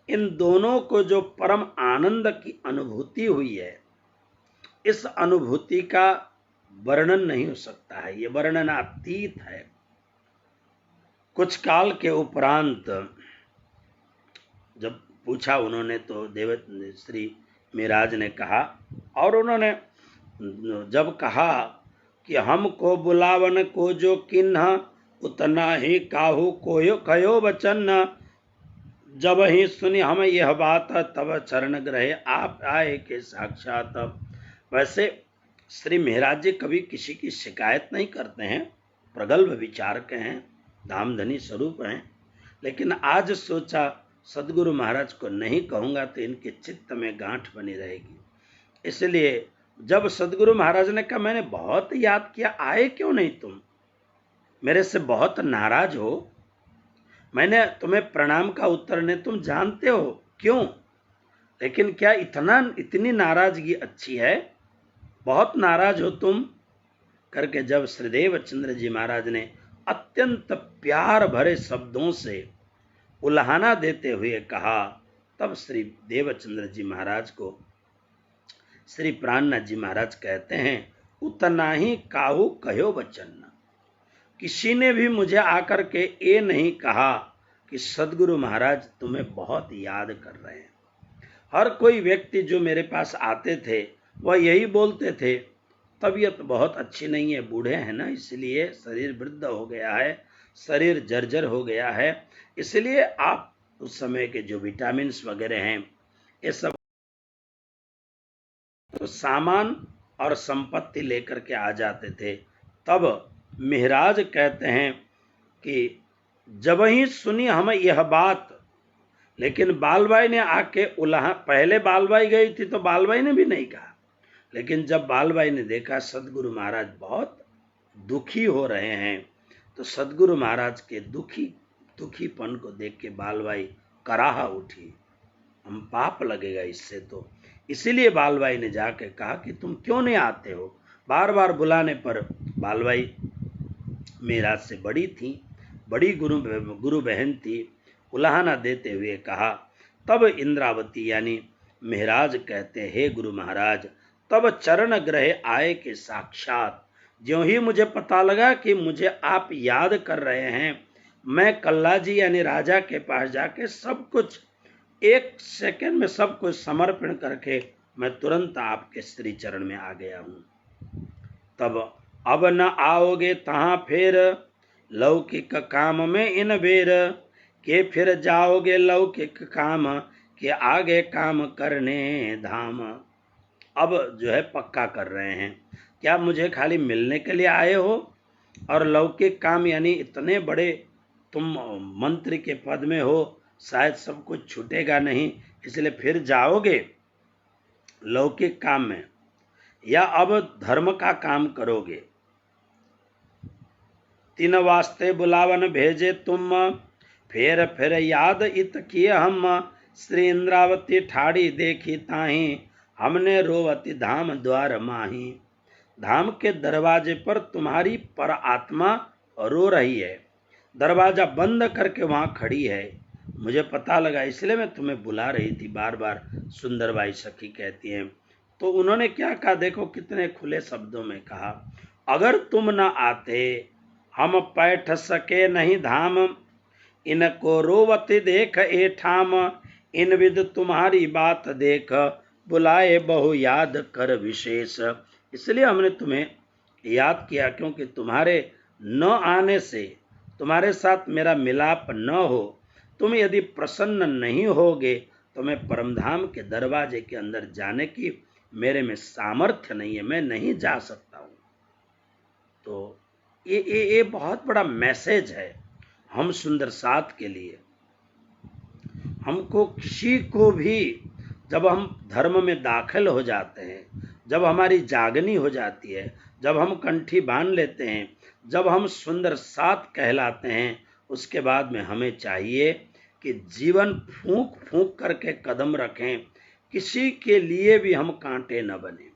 A: इन दोनों को जो परम आनंद की अनुभूति हुई है, इस अनुभूति का वर्णन नहीं हो सकता है, ये वर्णनातीत है। कुछ काल के उपरांत जब पूछा उन्होंने, तो श्री महाराज ने कहा, और उन्होंने जब कहा कि हमको बुलावन को जो किन्ह, उतना ही काहू कोयो कयो वचन। जब ही सुनी हम यह बात, तब चरण ग्रहे आप आए के साक्षात। वैसे श्री महाराज जी कभी किसी की शिकायत नहीं करते हैं, प्रगल्भ विचारक हैं, धामधनी स्वरूप हैं। लेकिन आज सोचा सदगुरु महाराज को नहीं कहूँगा तो इनके चित्त में गांठ बनी रहेगी। इसलिए जब सदगुरु महाराज ने कहा, मैंने बहुत याद किया, आए क्यों नहीं तुम? मेरे से बहुत नाराज हो, मैंने तुम्हें प्रणाम का उत्तर ने, तुम जानते हो क्यों, लेकिन क्या इतनी नाराजगी अच्छी है? बहुत नाराज हो तुम करके जब श्रीदेव चंद्र जी महाराज ने अत्यंत प्यार भरे शब्दों से उल्हाना देते हुए कहा, तब श्री देवचंद्र जी महाराज को श्री प्राणनाथ जी महाराज कहते हैं, उतना ही काहू कहो बचन। किसी ने भी मुझे आकर के ये नहीं कहा कि सदगुरु महाराज तुम्हें बहुत याद कर रहे हैं। हर कोई व्यक्ति जो मेरे पास आते थे वह यही बोलते थे, तबीयत बहुत अच्छी नहीं है, बूढ़े हैं ना, इसलिए शरीर वृद्ध हो गया है, शरीर जर्जर हो गया है, इसलिए आप उस समय के जो विटामिन वगैरह हैं ये सब तो सामान और संपत्ति लेकर के आ जाते थे। तब महाराज कहते हैं कि जब ही सुनी हम यह बात, लेकिन बालबाई ने आके पहले बालबाई गई थी तो बालबाई ने भी नहीं कहा, लेकिन जब बालबाई ने देखा सदगुरु महाराज बहुत दुखी हो रहे हैं तो सदगुरु महाराज के दुखीपन को देख के बालबाई कराहा उठी, हम पाप लगेगा इससे, तो इसीलिए बालबाई ने जाके कहा कि तुम क्यों नहीं आते हो। बार बार बुलाने पर बालबाई महाराज से बड़ी थी, बड़ी गुरु बहन थी, उलाहना देते हुए कहा। तब इंद्रावती यानी महाराज कहते, हे गुरु महाराज, तब चरण ग्रह आए के साक्षात, ज्यों ही मुझे पता लगा कि मुझे आप याद कर रहे हैं, मैं कल्ला जी यानी राजा के पास जाके सब कुछ 1 सेकंड में सब कुछ समर्पण करके मैं तुरंत आपके श्री चरण में आ गया हूं। तब अब न आओगे तहां फिर, लौकिक काम में इन बेर, के फिर जाओगे लौकिक काम, के आगे काम करने धाम। अब जो है पक्का कर रहे हैं, क्या मुझे खाली मिलने के लिए आए हो, और लौकिक काम यानी इतने बड़े तुम मंत्री के पद में हो, शायद सब कुछ छूटेगा नहीं, इसलिए फिर जाओगे लौकिक काम में, या अब धर्म का काम करोगे। तीन वास्ते बुलावन भेजे तुम, फिर याद इत किए हम, श्री इंद्रावती ठाड़ी देखी ताही, हमने रोवती धाम द्वार माही। धाम के दरवाजे पर तुम्हारी पर आत्मा रो रही है, दरवाजा बंद करके वहां खड़ी है, मुझे पता लगा इसलिए मैं तुम्हें बुला रही थी, बार बार सुंदरबाई सखी कहती हैं। तो उन्होंने क्या कहा, देखो कितने खुले शब्दों में कहा, अगर तुम न आते हम बैठ सके नहीं धाम, इनको रोवती देख ए ठाम, इन विद तुम्हारी बात देख, बुलाए बहु याद कर विशेष। इसलिए हमने तुम्हें याद किया, क्योंकि तुम्हारे न आने से, तुम्हारे साथ मेरा मिलाप न हो, तुम यदि प्रसन्न नहीं होगे तो मैं परमधाम के दरवाजे के अंदर जाने की मेरे में सामर्थ्य नहीं है, मैं नहीं जा सकता हूं। तो ये बहुत बड़ा मैसेज है हम सुंदर साथ के लिए। हमको किसी को भी जब हम धर्म में दाखिल हो जाते हैं, जब हमारी जागनी हो जाती है, जब हम कंठी बांध लेते हैं, जब हम सुंदर साथ कहलाते हैं, उसके बाद में हमें चाहिए कि जीवन फूंक फूंक करके कदम रखें, किसी के लिए भी हम कांटे न बने।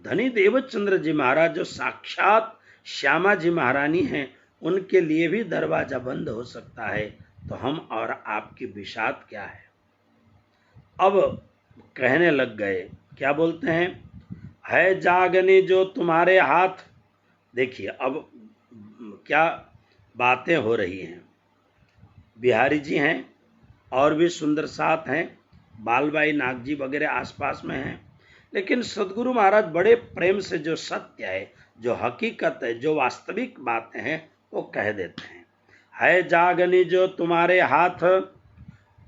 A: धनी देवचंद्र जी महाराज जो साक्षात श्यामा जी महारानी हैं, उनके लिए भी दरवाजा बंद हो सकता है, तो हम और आपकी विषाद क्या है। अब कहने लग गए, क्या बोलते हैं, है जागनी जो तुम्हारे हाथ। देखिए अब क्या बातें हो रही हैं। बिहारी जी हैं और भी सुंदर साथ हैं, बालबाई नाग जी वगैरह आसपास में हैं, लेकिन सदगुरु महाराज बड़े प्रेम से जो सत्य है, जो हकीकत है, जो वास्तविक बातें हैं वो कह देते हैं। है जागनी जो तुम्हारे हाथ,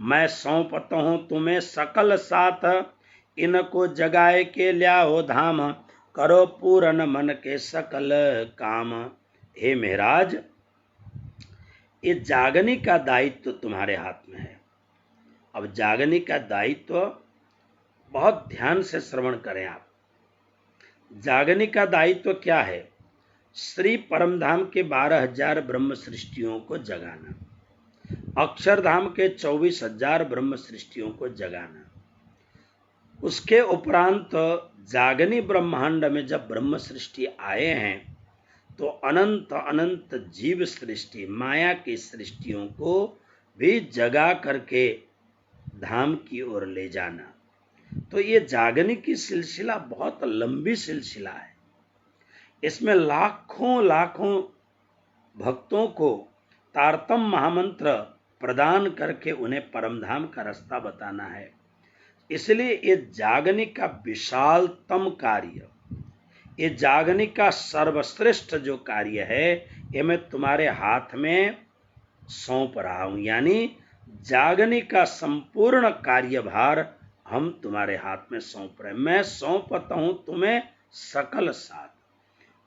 A: मैं सौंपता हूं तुम्हें सकल साथ, इनको जगाए के ल्याओ धाम, करो पूरन मन के सकल काम। हे महाराज, ये जागनी का दायित्व तुम्हारे हाथ में है। अब जागनी का दायित्व बहुत ध्यान से श्रवण करें आप। जागनी का दायित्व क्या है, श्री परमधाम के 12,000 ब्रह्म सृष्टियों को जगाना, अक्षरधाम के 24,000 ब्रह्म सृष्टियों को जगाना। उसके उपरांत जागनी ब्रह्मांड में जब ब्रह्म सृष्टि आए हैं तो अनंत अनंत जीव सृष्टि, माया की सृष्टियों को भी जगा करके धाम की ओर ले जाना। तो ये जागने की सिलसिला बहुत लंबी सिलसिला है। इसमें लाखों लाखों भक्तों को तारतम महामंत्र प्रदान करके उन्हें परमधाम का रास्ता बताना है। इसलिए ये जागने का विशालतम कार्य, ये जागने का सर्वश्रेष्ठ जो कार्य है, ये मैं तुम्हारे हाथ में सौंप रहा हूं। यानी जागने का संपूर्ण कार्यभार हम तुम्हारे हाथ में सौंप रहे हैं। मैं सौंपता हूं तुम्हें सकल साथ।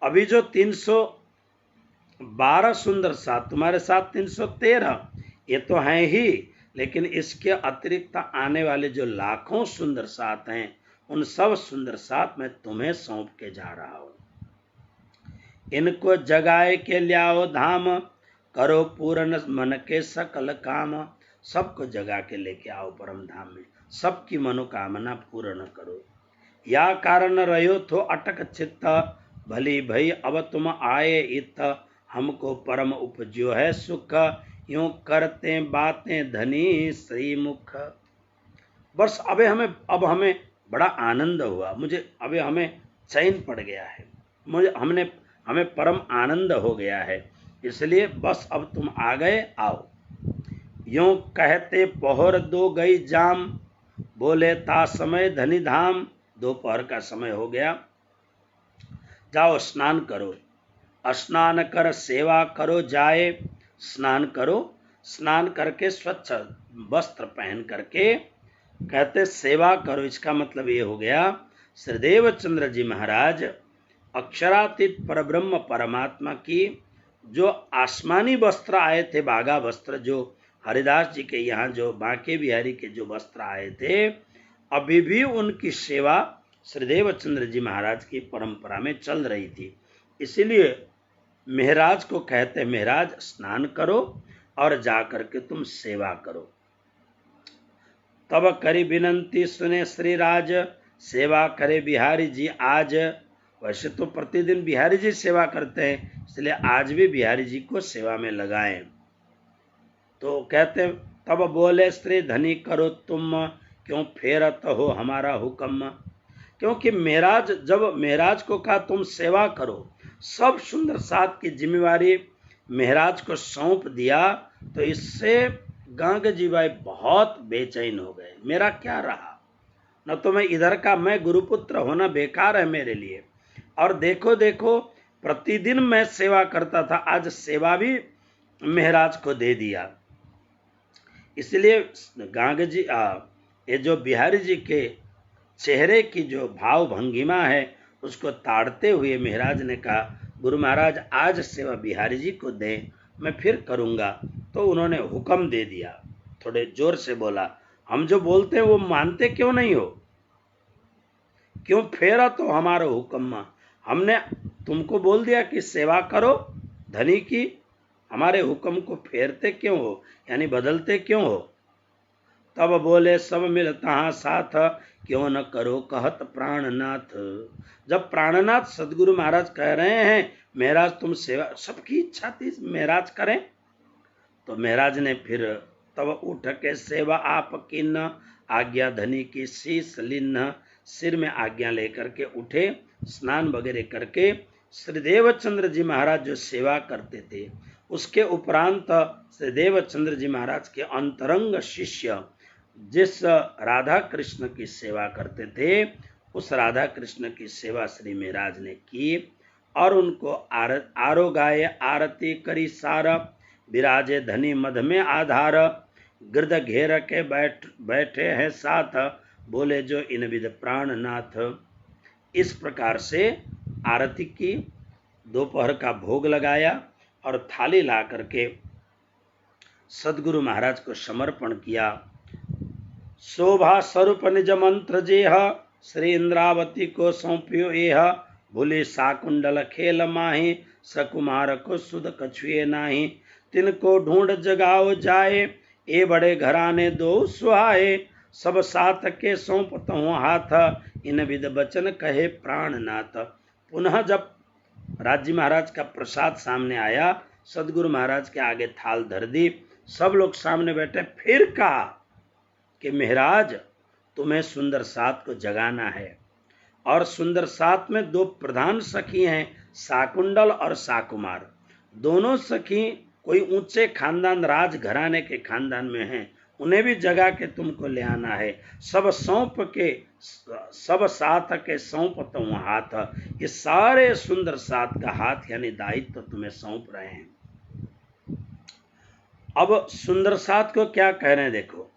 A: अभी जो 312 सुंदर साथ तुम्हारे साथ 313 ये तो हैं ही, लेकिन इसके अतिरिक्त आने वाले जो लाखों सुंदर साथ हैं, उन सब सुंदर साथ मैं तुम्हें सौंप के जा रहा हूं। इनको जगाए के लियाओ धाम, करो पूर्ण मन के सकल काम। सबको जगा के लेके आओ परम धाम में, सबकी मनोकामना पूर्ण करो। या कारण रहो तो अटक चित्त, भली भई अब तुम आए इत। हमको परम उपजो है सुख, यूं करते बातें धनी श्रीमुख। बस अब हमें बड़ा आनंद हुआ, मुझे अभी हमें चैन पड़ गया है, हमें परम आनंद हो गया है, इसलिए बस अब तुम आ गए, आओ। यूं कहते पहर दो गई जाम, बोले ता समय धनी धाम। दोपहर का समय हो गया, जाओ स्नान करो। स्नान कर सेवा करो जाए। स्नान करो, स्नान करके स्वच्छ वस्त्र पहन करके कहते सेवा करो। इसका मतलब ये हो गया, श्रीदेव चंद्र जी महाराज अक्षरातीत परब्रह्म परमात्मा की जो आसमानी वस्त्र आए थे, बागा वस्त्र, जो हरिदास जी के यहाँ जो बांके बिहारी के जो वस्त्र आए थे, अभी भी उनकी सेवा श्रीदेव चंद्र जी महाराज की परंपरा में चल रही थी। इसीलिए महाराज को कहते, महाराज स्नान करो और जाकर के तुम सेवा करो। तब करी विनंती सुने श्री राज, सेवा करे बिहारी जी आज। वैसे तो प्रतिदिन बिहारी जी सेवा करते हैं, इसलिए आज भी बिहारी जी को सेवा में लगाएं। तो कहते, तब बोले श्री धनी करो तुम, क्यों फेरत हो हमारा हुक्म। क्योंकि महाराज, जब महाराज को कहा तुम सेवा करो, सब सुंदर साथ की जिम्मेवारी महाराज को सौंप दिया, तो इससे गांग जी भाई बहुत बेचैन हो गए। मेरा क्या रहा, न तो मैं इधर का, मैं गुरुपुत्र होना बेकार है मेरे लिए। और देखो देखो प्रतिदिन मैं सेवा करता था, आज सेवा भी महाराज को दे दिया। इसलिए गांग जी ये जो बिहारी जी के चेहरे की जो भाव भंगिमा है, उसको ताड़ते हुए महाराज ने कहा, गुरु महाराज आज सेवा बिहारी जी को दें, मैं फिर करूंगा। तो उन्होंने हुक्म दे दिया, थोड़े जोर से बोला, हम जो बोलते हैं वो मानते क्यों नहीं हो, क्यों फेरा तो हमारा हुक्म। हमने तुमको बोल दिया कि सेवा करो धनी की, हमारे हुक्म को फेरते क्यों हो, यानी बदलते क्यों हो। तब बोले सब मिल तहाँ साथ, क्यों न करो कहत प्राणनाथ। जब प्राणनाथ सदगुरु महाराज कह रहे हैं महाराज तुम सेवा, सबकी इच्छा थी महाराज करें, तो महाराज ने फिर तब उठ के सेवा आप किन्न, आज्ञा धनी की शीस लिन्न। सिर में आज्ञा लेकर के उठे, स्नान वगैरह करके श्रीदेव चंद्र जी महाराज जो सेवा करते थे, उसके उपरांत श्रीदेव चंद्र जी महाराज के अंतरंग शिष्य जिस राधा कृष्ण की सेवा करते थे, उस राधा कृष्ण की सेवा श्री महाराज ने की और उनको आरोगाय आरती करी सार। विराजे धनी मध में आधार, गिरद घेर के बैठे हैं साथ, बोले जो इन विध प्राणनाथ। इस प्रकार से आरती की, दोपहर का भोग लगाया और थाली ला करके सदगुरु महाराज को समर्पण किया। शोभा स्वरूप निज मंत्र जेह, श्री इंद्रावती को सौंपियो एह। भूले साकुंडल खेल माही, सकुमार को सुध कछुए नाही। तिनको ढूंढ जगाओ जाए, ए बड़े घराने दो सुहाए। सब साथ के सौंपता हूँ हाथ, इन विध बचन कहे प्राणनाथ। पुनः जब राजी महाराज का प्रसाद सामने आया, सदगुरु महाराज के आगे थाल धर दी, सब लोग सामने बैठे, फिर कहा कि महाराज तुम्हें सुंदर सात को जगाना है। और सुंदर सात में दो प्रधान सखी हैं, शाकुंडल और शाकुमार। दोनों सखी कोई ऊंचे खानदान, राज घराने के खानदान में हैं, उन्हें भी जगा के तुमको ले आना है। सब साथ के सौंप तुम हाथ, ये सारे सुंदर सात का हाथ यानी दायित्व तुम्हें सौंप रहे हैं। अब सुंदर सात को क्या कह रहे हैं देखो,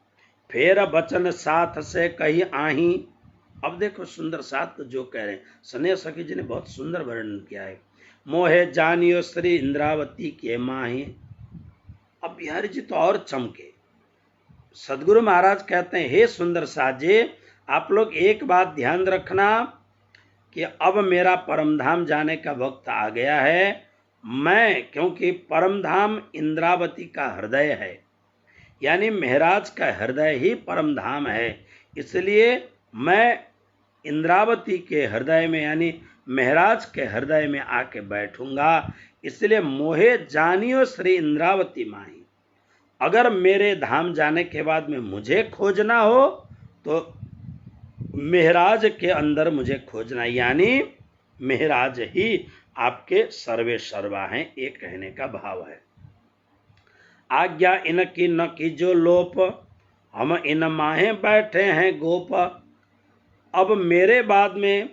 A: फेर बचन साथ से कही आही। अब देखो सुंदर सात को जो कह रहे हैं, स्नेह सखी जी ने बहुत सुंदर वर्णन किया है। मोहे जानियो श्री इंद्रावती के माही। अब बिहारी जी तो और चमके। सदगुरु महाराज कहते हैं, हे सुंदर सात जी, आप लोग एक बात ध्यान रखना कि अब मेरा परमधाम जाने का वक्त आ गया है। मैं, क्योंकि परमधाम इंद्रावती का हृदय है, यानी महाराज का हृदय ही परमधाम है, इसलिए मैं इंद्रावती के हृदय में यानी महाराज के हृदय में आके बैठूंगा। इसलिए मोहे जानियो श्री इंद्रावती माही। अगर मेरे धाम जाने के बाद में मुझे खोजना हो तो महाराज के अंदर मुझे खोजना, यानी महाराज ही आपके सर्वे सर्वा हैं, ये कहने का भाव है। आज्ञा इनकी न कीजो लोप, हम इन माहे बैठे हैं गोप। अब मेरे बाद में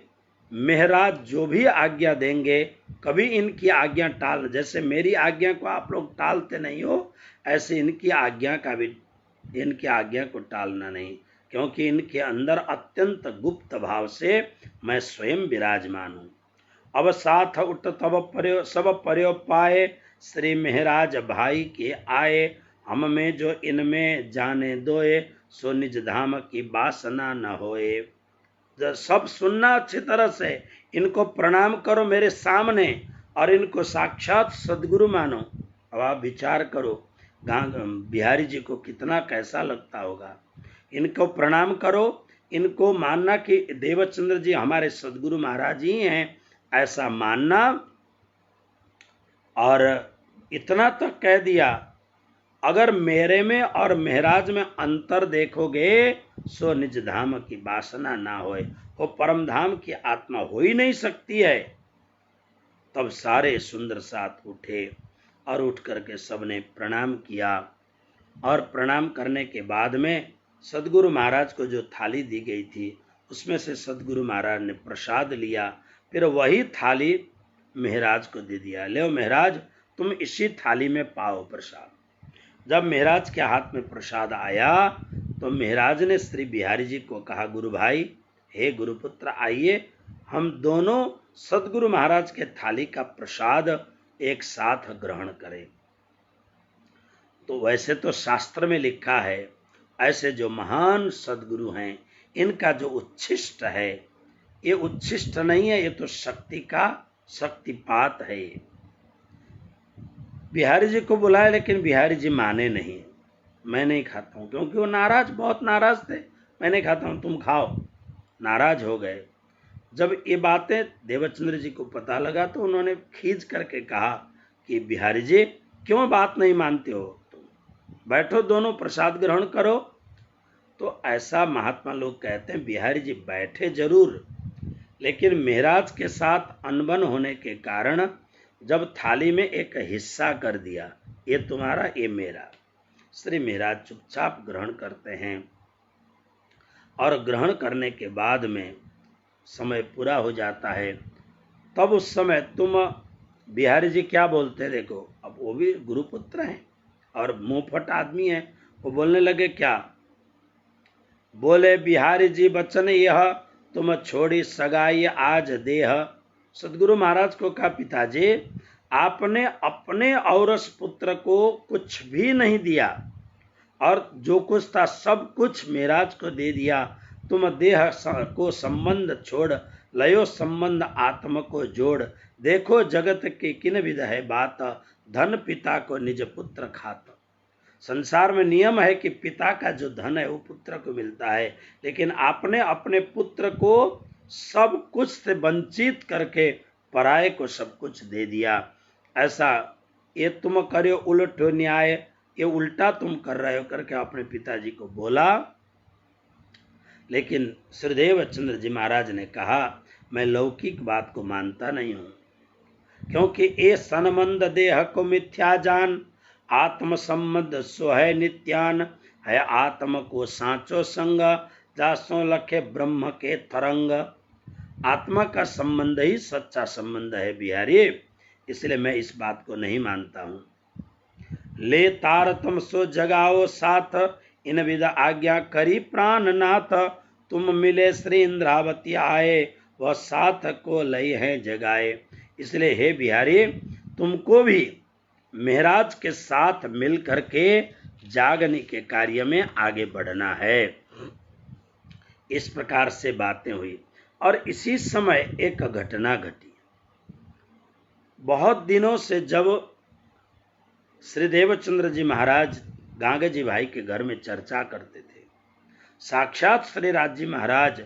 A: महाराज जो भी आज्ञा देंगे, कभी इनकी आज्ञा टाल, जैसे मेरी आज्ञा को आप लोग टालते नहीं हो, ऐसे इनकी आज्ञा को टालना नहीं, क्योंकि इनके अंदर अत्यंत गुप्त भाव से मैं स्वयं विराजमान हूँ। अब साथ उठ तब सब पर्यो पाए, श्री महाराज भाई के आए। हम में जो इनमें जाने दोए, सो निज धाम की वासना न होए। सब सुनना अच्छी तरह से, इनको प्रणाम करो मेरे सामने और इनको साक्षात सदगुरु मानो। अब आप विचार करो बिहारी जी को कितना कैसा लगता होगा। इनको प्रणाम करो, इनको मानना कि देवचंद्र जी हमारे सदगुरु महाराज ही हैं, ऐसा मानना। और इतना तक कह दिया, अगर मेरे में और महाराज में अंतर देखोगे, सो निज धाम की वासना ना होए, वो परम धाम की आत्मा हो ही नहीं सकती है। तब सारे सुंदर साथ उठे और उठ करके सबने प्रणाम किया। और प्रणाम करने के बाद में सदगुरु महाराज को जो थाली दी गई थी, उसमें से सदगुरु महाराज ने प्रसाद लिया, फिर वही थाली महाराज को दे दिया। ले महाराज, तुम इसी थाली में पाओ प्रसाद। जब महाराज के हाथ में प्रसाद आया तो महाराज ने श्री बिहारी जी को कहा, गुरु भाई, हे गुरुपुत्र, आइए हम दोनों सदगुरु महाराज के थाली का प्रसाद एक साथ ग्रहण करें। तो वैसे तो शास्त्र में लिखा है, ऐसे जो महान सदगुरु हैं, इनका जो उच्छिष्ट है, ये उच्छिष्ट नहीं है, ये तो शक्ति का शक्तिपात है। बिहारी जी को बुलाया, लेकिन बिहारी जी माने नहीं, मैं नहीं खाता हूँ, क्योंकि वो नाराज, बहुत नाराज थे। मैं नहीं खाता हूँ, तुम खाओ। नाराज हो गए। जब ये बातें देवचंद्र जी को पता लगा तो उन्होंने खींच करके कहा कि बिहारी जी, क्यों बात नहीं मानते हो, तुम बैठो, दोनों प्रसाद ग्रहण करो। तो ऐसा महात्मा लोग कहते हैं, बिहारी जी बैठे जरूर, लेकिन महाराज के साथ अनबन होने के कारण जब थाली में एक हिस्सा कर दिया, ये तुम्हारा ये मेरा, श्री महाराज चुपचाप ग्रहण करते हैं। और ग्रहण करने के बाद में समय पूरा हो जाता है, तब उस समय तुम बिहारी जी क्या बोलते, देखो अब वो भी गुरुपुत्र हैं और मुंहफट आदमी हैं। वो बोलने लगे, क्या बोले, बिहारी जी बचन यह, तुम छोड़ी सगाई आज देह। सदगुरु महाराज को कहा, पिताजी, आपने अपने औरस पुत्र को कुछ भी नहीं दिया और जो कुछ था सब कुछ महाराज को दे दिया। तुम देह को संबंध छोड़, लयो संबंध आत्म को जोड़। देखो जगत के किन विध है बात, धन पिता को निज पुत्र खात। संसार में नियम है कि पिता का जो धन है वो पुत्र को मिलता है, लेकिन आपने अपने पुत्र को सब कुछ से वंचित करके पराये को सब कुछ दे दिया। ऐसा ये तुम करो उलट न्याय, ये उल्टा तुम कर रहे हो, करके अपने पिताजी को बोला। लेकिन श्रीदेव चंद्र जी महाराज ने कहा, मैं लौकिक बात को मानता नहीं हूँ, क्योंकि ये सनमंद देह को मिथ्या जान, आत्म संबंध सो है नित्यान, है आत्म को सांचो संग, जासो लखे ब्रह्म के तरंग। आत्मा का संबंध ही सच्चा संबंध है बिहारी, इसलिए मैं इस बात को नहीं मानता हूँ। ले तार तुम सो जगाओ साथ, इन विद आज्ञा करी प्राण नाथ, तुम मिले श्री इंद्रावती आए, वह साथ को लई है जगाए। इसलिए हे बिहारी, तुमको भी महाराज के साथ मिल करके जागने के कार्य में आगे बढ़ना है। इस प्रकार से बातें हुई और इसी समय एक घटना घटी। बहुत दिनों से जब श्री देवचंद्र जी महाराज गांगे जी भाई के घर में चर्चा करते थे, साक्षात श्री राज जी महाराज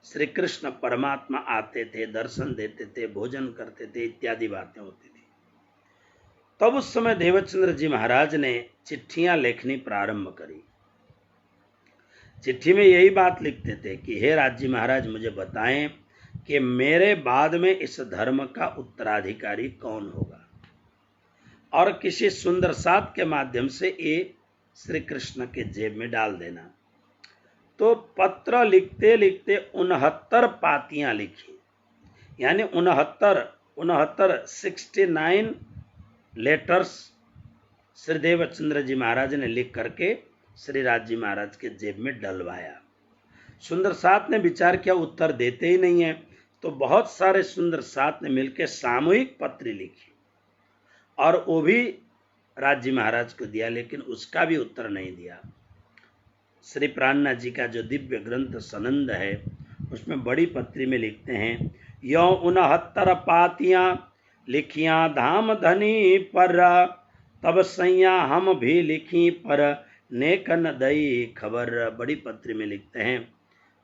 A: श्री कृष्ण परमात्मा आते थे, दर्शन देते थे, भोजन करते थे, इत्यादि बातें होती थी। तब उस समय देवचंद्र जी महाराज ने चिट्ठियां लिखनी प्रारंभ करी। चिट्ठी में यही बात लिखते थे कि हे राज जी महाराज, मुझे बताएं कि मेरे बाद में इस धर्म का उत्तराधिकारी कौन होगा, और किसी सुंदर साथ के माध्यम से ये श्री कृष्ण के जेब में डाल देना। तो पत्र लिखते लिखते 69 पातियां लिखी, यानी 69 लेटर्स श्री देवचंद्र जी महाराज ने लिख करके श्री राज जी महाराज के जेब में डलवाया। सुंदर साथ ने विचार किया उत्तर देते ही नहीं है, तो बहुत सारे सुंदर साथ ने मिलकर सामूहिक पत्र लिखी और वो भी राज जी महाराज को दिया, लेकिन उसका भी उत्तर नहीं दिया। श्री प्राणनाथ जी का जो दिव्य ग्रंथ सनंद है, उसमें बड़ी पत्री में लिखते हैं, यो 69 पातियां लिखियां धाम धनी पर, तब सैया हम भी लिखी पर, नेक न दई खबर। बड़ी पत्री में लिखते हैं,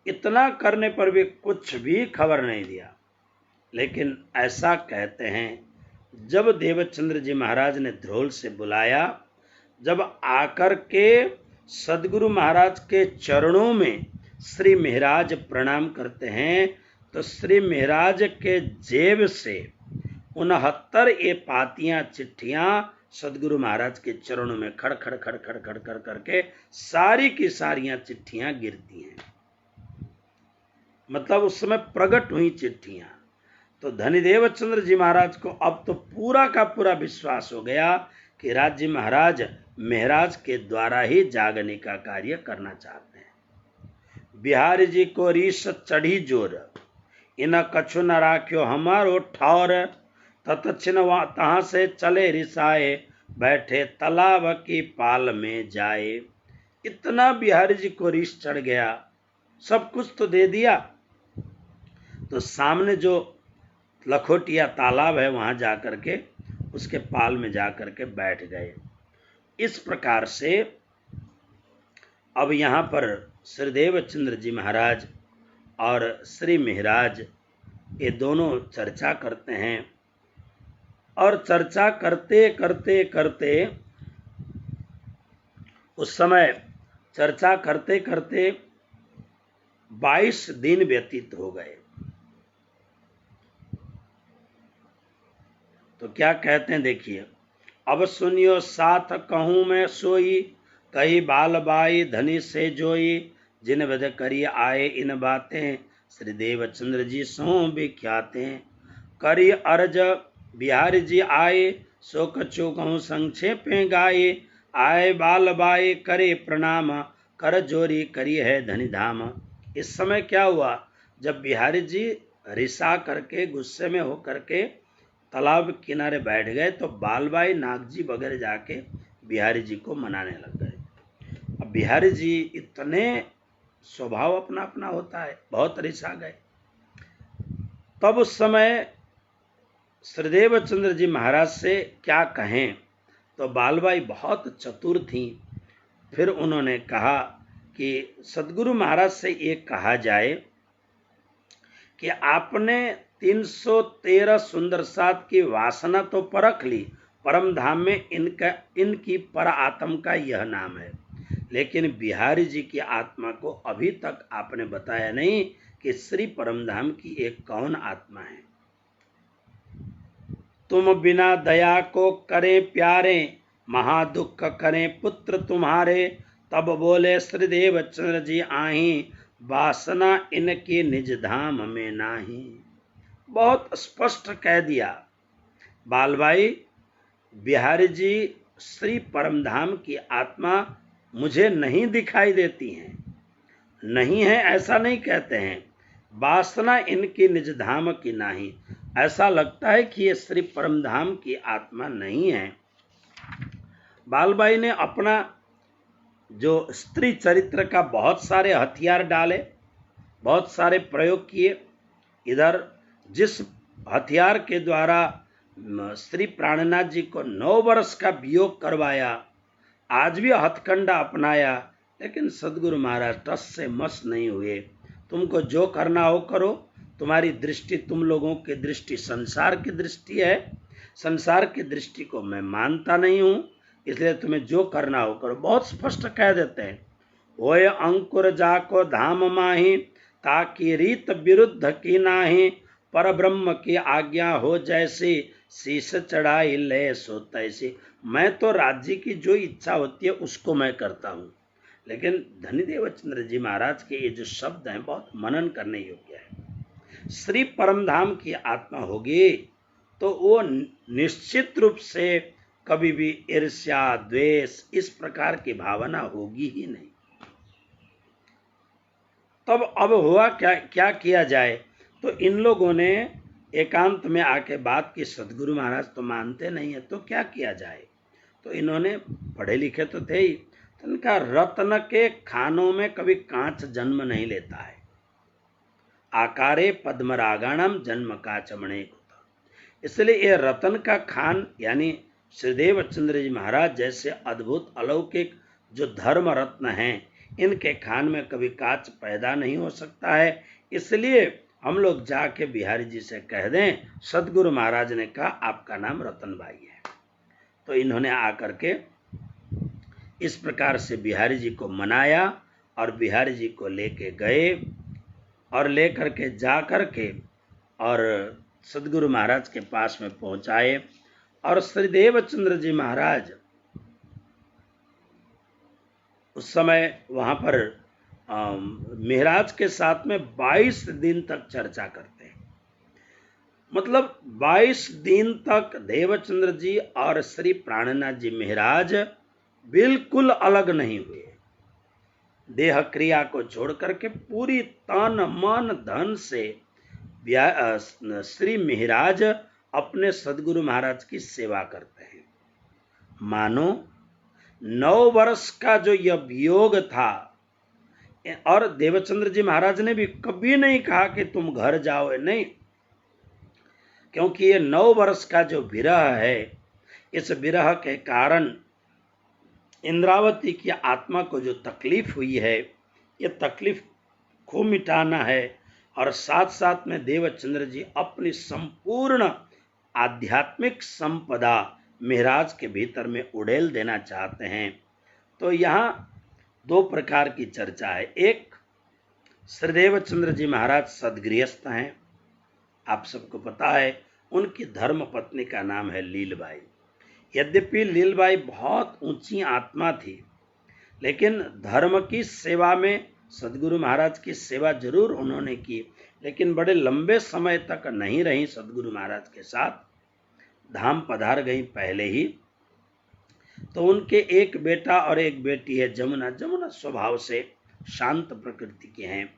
A: इतना करने पर भी कुछ भी खबर नहीं दिया। लेकिन ऐसा कहते हैं, जब देवचंद्र जी महाराज ने ध्रोल से बुलाया, जब आकर के सदगुरु महाराज के चरणों में श्री महाराज प्रणाम करते हैं, तो श्री महाराज के जेब से 69 ये पातियां चिट्ठियां सदगुरु महाराज के चरणों में खड़ खड़ खड़ खड़ खड़ कर करके सारी की सारियां चिट्ठियां गिरती हैं। मतलब उस समय प्रकट हुई चिट्ठियां। तो धनी देवचंद्र जी महाराज को अब तो पूरा का पूरा विश्वास हो गया कि राज जी महाराज महाराज के द्वारा ही जागने का कार्य करना चाहते हैं। बिहारी जी को रीस चढ़ी जोर, इन कछु न राख्यो हमारो ठौर, ततछिन तहां से चले रिसाए, बैठे तालाब की पाल में जाए। इतना बिहारी जी को रीस चढ़ गया, सब कुछ तो दे दिया, तो सामने जो लखोटिया तालाब है वहां जाकर के उसके पाल में जाकर के बैठ गए। इस प्रकार से अब यहाँ पर श्री देवचंद्र जी महाराज और श्री महाराज ये दोनों चर्चा करते हैं, और चर्चा करते करते करते उस समय चर्चा करते करते 22 दिन व्यतीत हो गए। तो क्या कहते हैं देखिए, अब सुनियो साथ कहूँ मैं सोई, कही बाल बाई धनी से जोई, जिन विध करी आए इन बातें, श्री देवचंद्र जी सो विख्याते। करी अर्ज बिहारी जी आए, सो कछु कहूँ संक्षेप गाये, आए बाल बाई करे प्रणाम, कर जोरी करी है धनी धाम। इस समय क्या हुआ, जब बिहारी जी रिसा करके गुस्से में होकर के तालाब किनारे बैठ गए, तो बालबाई नागजी वगैरह जाके बिहारी जी को मनाने लग गए। अब बिहारी जी इतने स्वभाव अपना अपना होता है, बहुत रिसा गए। तब उस समय श्री देवचंद्र जी महाराज से क्या कहें, तो बालबाई बहुत चतुर थी। फिर उन्होंने कहा कि सदगुरु महाराज से ये कहा जाए कि आपने 313 सुंदर सात की वासना तो परख ली, परम धाम में इनकी पर आत्म का यह नाम है। लेकिन बिहारी जी की आत्मा को अभी तक आपने बताया नहीं कि श्री परमधाम की एक कौन आत्मा है। तुम बिना दया को करे प्यारे, महादुख करें पुत्र तुम्हारे। तब बोले श्रीदेव चंद्र जी आही, वासना इनकी निज धाम में नाही। बहुत स्पष्ट कह दिया बाल भाई, बिहारी जी श्री परमधाम की आत्मा मुझे नहीं दिखाई देती हैं, नहीं है ऐसा नहीं कहते हैं। वासना इनकी निज धाम की नाही, ऐसा लगता है कि ये श्री परमधाम की आत्मा नहीं है। बालबाई ने अपना जो स्त्री चरित्र का बहुत सारे हथियार डाले, बहुत सारे प्रयोग किए। इधर जिस हथियार के द्वारा श्री प्राणनाथ जी को 9 वर्ष का वियोग करवाया, आज भी हथकंडा अपनाया, लेकिन सदगुरु महाराज टस से मस नहीं हुए। तुमको जो करना हो करो, तुम्हारी दृष्टि, तुम लोगों की दृष्टि संसार की दृष्टि है, संसार की दृष्टि को मैं मानता नहीं हूं, इसलिए तुम्हें जो करना हो करो। बहुत स्पष्ट कह देते हैं, होय अंकुर जाको धाम माही, ताकि रीत विरुद्ध की नाही। पर ब्रह्म की आज्ञा हो जैसी, शीश चढ़ाई ले सो तैसी। मैं तो राज्य की जो इच्छा होती है उसको मैं करता हूँ, लेकिन धनीदेव चंद्र जी महाराज के ये जो शब्द हैं बहुत मनन करने योग्य है। श्री परमधाम की आत्मा होगी तो वो निश्चित रूप से कभी भी ईर्ष्या, द्वेष, इस प्रकार की भावना होगी ही नहीं। तब अब हुआ क्या किया जाए? तो इन लोगों ने एकांत में आके बात की, सदगुरु महाराज तो मानते नहीं है, तो क्या किया जाए? तो इन्होंने, पढ़े लिखे तो थे ही, तो इनका रत्न के खानों में कभी कांच जन्म नहीं लेता है। आकारे पद्मरागाणम जन्म का चमणे होता, इसलिए ये रतन का खान यानी श्रीदेव चंद्र जी महाराज जैसे अद्भुत अलौकिक जो धर्म रत्न हैं, इनके खान में कभी कांच पैदा नहीं हो सकता है। इसलिए हम लोग जाके बिहारी जी से कह दें, सदगुरु महाराज ने कहा आपका नाम रतनबाई है। तो इन्होंने आकर के इस प्रकार से बिहारी जी को मनाया और बिहारी जी को लेके गए और लेकर के जा कर के और सदगुरु महाराज के पास में पहुंचाए। और श्रीदेव चंद्र जी महाराज उस समय वहां पर महाराज के साथ में 22 दिन तक चर्चा करते हैं। मतलब 22 दिन तक देवचंद्र जी और श्री प्राणनाथ जी महाराज बिल्कुल अलग नहीं हुए। देह क्रिया को छोड़ करके पूरी तन मन धन से श्री महाराज अपने सदगुरु महाराज की सेवा करते हैं। मानो 9 वर्ष का जो यह वियोग था, और देवचंद्र जी महाराज ने भी कभी नहीं कहा कि तुम घर जाओ, नहीं, क्योंकि ये 9 वर्ष का जो विरह है, इस विरह के कारण इंद्रावती की आत्मा को जो तकलीफ हुई है, ये तकलीफ को मिटाना है। और साथ साथ में देवचंद्र जी अपनी संपूर्ण आध्यात्मिक संपदा महाराज के भीतर में उड़ेल देना चाहते हैं। तो यहाँ 2 प्रकार की चर्चा है। एक, श्रीदेव चंद्र जी महाराज सदगृहस्थ हैं, आप सबको पता है, उनकी धर्म पत्नी का नाम है लीलबाई। यद्यपि लीलबाई बहुत ऊंची आत्मा थी, लेकिन धर्म की सेवा में सदगुरु महाराज की सेवा जरूर उन्होंने की, लेकिन बड़े लंबे समय तक नहीं रही सदगुरु महाराज के साथ, धाम पधार गई पहले ही। तो उनके एक बेटा और एक बेटी है जमुना। जमुना स्वभाव से शांत प्रकृति के हैं,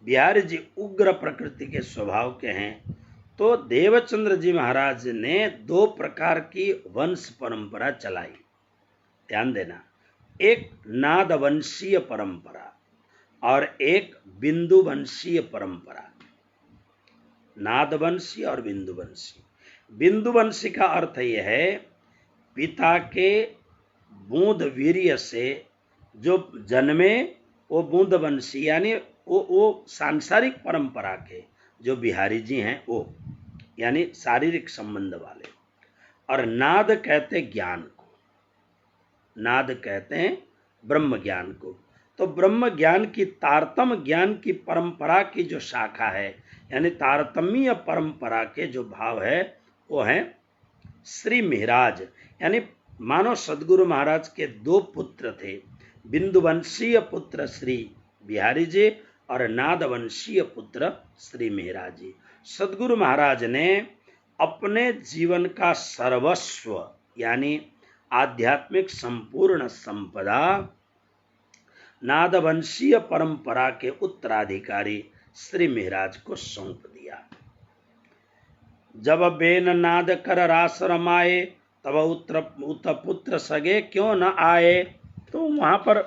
A: बिहारी जी उग्र प्रकृति के स्वभाव के हैं। तो देवचंद्र जी महाराज ने 2 प्रकार की वंश परंपरा चलाई, ध्यान देना, एक नाद वंशीय परंपरा और एक बिंदु वंशीय परंपरा। नाद वंशी और बिंदु वंशी। बिंदु वंशी का अर्थ यह है, पिता के बूंद वीर्य से जो जन्मे वो बूंद वंशी, यानी वो सांसारिक परंपरा के जो बिहारी जी हैं वो, यानी शारीरिक संबंध वाले। और नाद कहते ज्ञान को, नाद कहते हैं ब्रह्म ज्ञान को। तो ब्रह्म ज्ञान की तारतम्य ज्ञान की परंपरा की जो शाखा है, यानी तारतम्य परंपरा के जो भाव है, वो है श्री महाराज। यानी मानो सदगुरु महाराज के दो पुत्र थे, बिंदुवंशीय पुत्र श्री बिहारी जी और नादवंशीय पुत्र श्री महाराज जी। सदगुरु महाराज ने अपने जीवन का सर्वस्व यानी आध्यात्मिक संपूर्ण संपदा नादवंशीय परंपरा के उत्तराधिकारी श्री महाराज को सौंप दिया। जब बेन नाद कर रास रमाए, तब उत पुत्र सगे क्यों न आए। तो वहां पर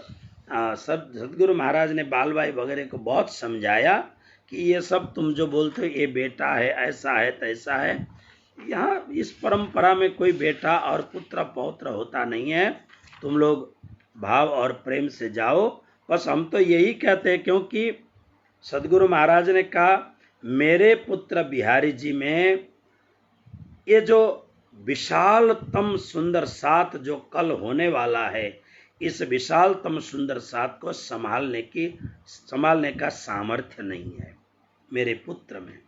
A: सदगुरु महाराज ने बालबाई वगैरह को बहुत समझाया कि ये सब तुम जो बोलते हो ये बेटा है, ऐसा है, तैसा है, यहाँ इस परंपरा में कोई बेटा और पुत्र पौत्र होता नहीं है। तुम लोग भाव और प्रेम से जाओ। बस हम तो यही कहते हैं, क्योंकि सदगुरु महाराज ने कहा मेरे पुत्र बिहारी जी में ये जो विशालतम सुंदर साथ जो कल होने वाला है, इस विशालतम सुंदर साथ को संभालने का सामर्थ्य नहीं है मेरे पुत्र में,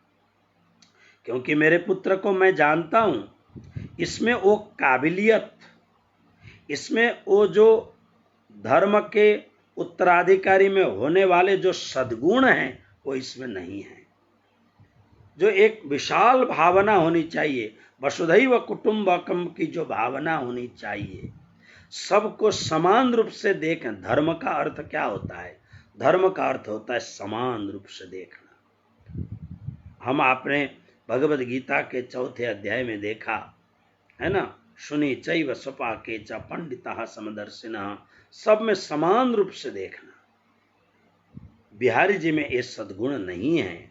A: क्योंकि मेरे पुत्र को मैं जानता हूं, इसमें वो काबिलियत, इसमें वो जो धर्म के उत्तराधिकारी में होने वाले जो सद्गुण हैं वो इसमें नहीं है। जो एक विशाल भावना होनी चाहिए, वसुधैव कुटुंबकम की जो भावना होनी चाहिए, सबको समान रूप से देखें। धर्म का अर्थ क्या होता है? धर्म का अर्थ होता है समान रूप से देखना। हम आपने भगवद गीता के 4थे अध्याय में देखा है ना, सुनी चैव स्वपाके च पंडिता समदर्शिनः, सब में समान रूप से देखना। बिहारी जी में ये सद्गुण नहीं है।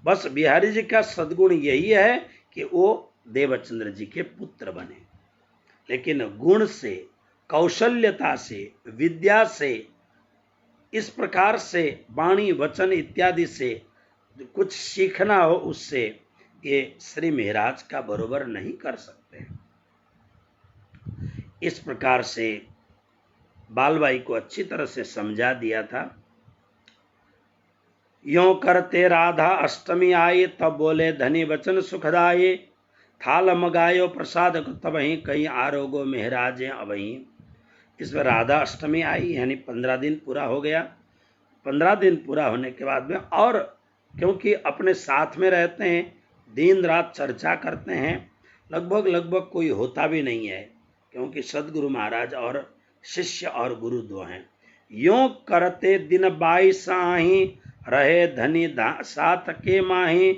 A: बस बिहारी जी का सद्गुण यही है कि वो देवचंद्र जी के पुत्र बने, लेकिन गुण से, कौशल्यता से, विद्या से, इस प्रकार से वाणी वचन इत्यादि से कुछ सीखना हो, उससे ये श्री महाराज का बरोबर नहीं कर सकते। इस प्रकार से बालबाई को अच्छी तरह से समझा दिया था। यों करते राधा अष्टमी आई, तब बोले धनी वचन सुखदाये, थाल मगायो प्रसाद तब ही कहीं आरोगो महाराजे अबही। इसमें राधा अष्टमी आई, यानी 15 दिन पूरा हो गया। 15 दिन पूरा होने के बाद में, और क्योंकि अपने साथ में रहते हैं, दिन रात चर्चा करते हैं, लगभग कोई होता भी नहीं है, क्योंकि सदगुरु महाराज और शिष्य और गुरु दो हैं। यों करते दिन 22 आही, रहे धनी साथ के माही।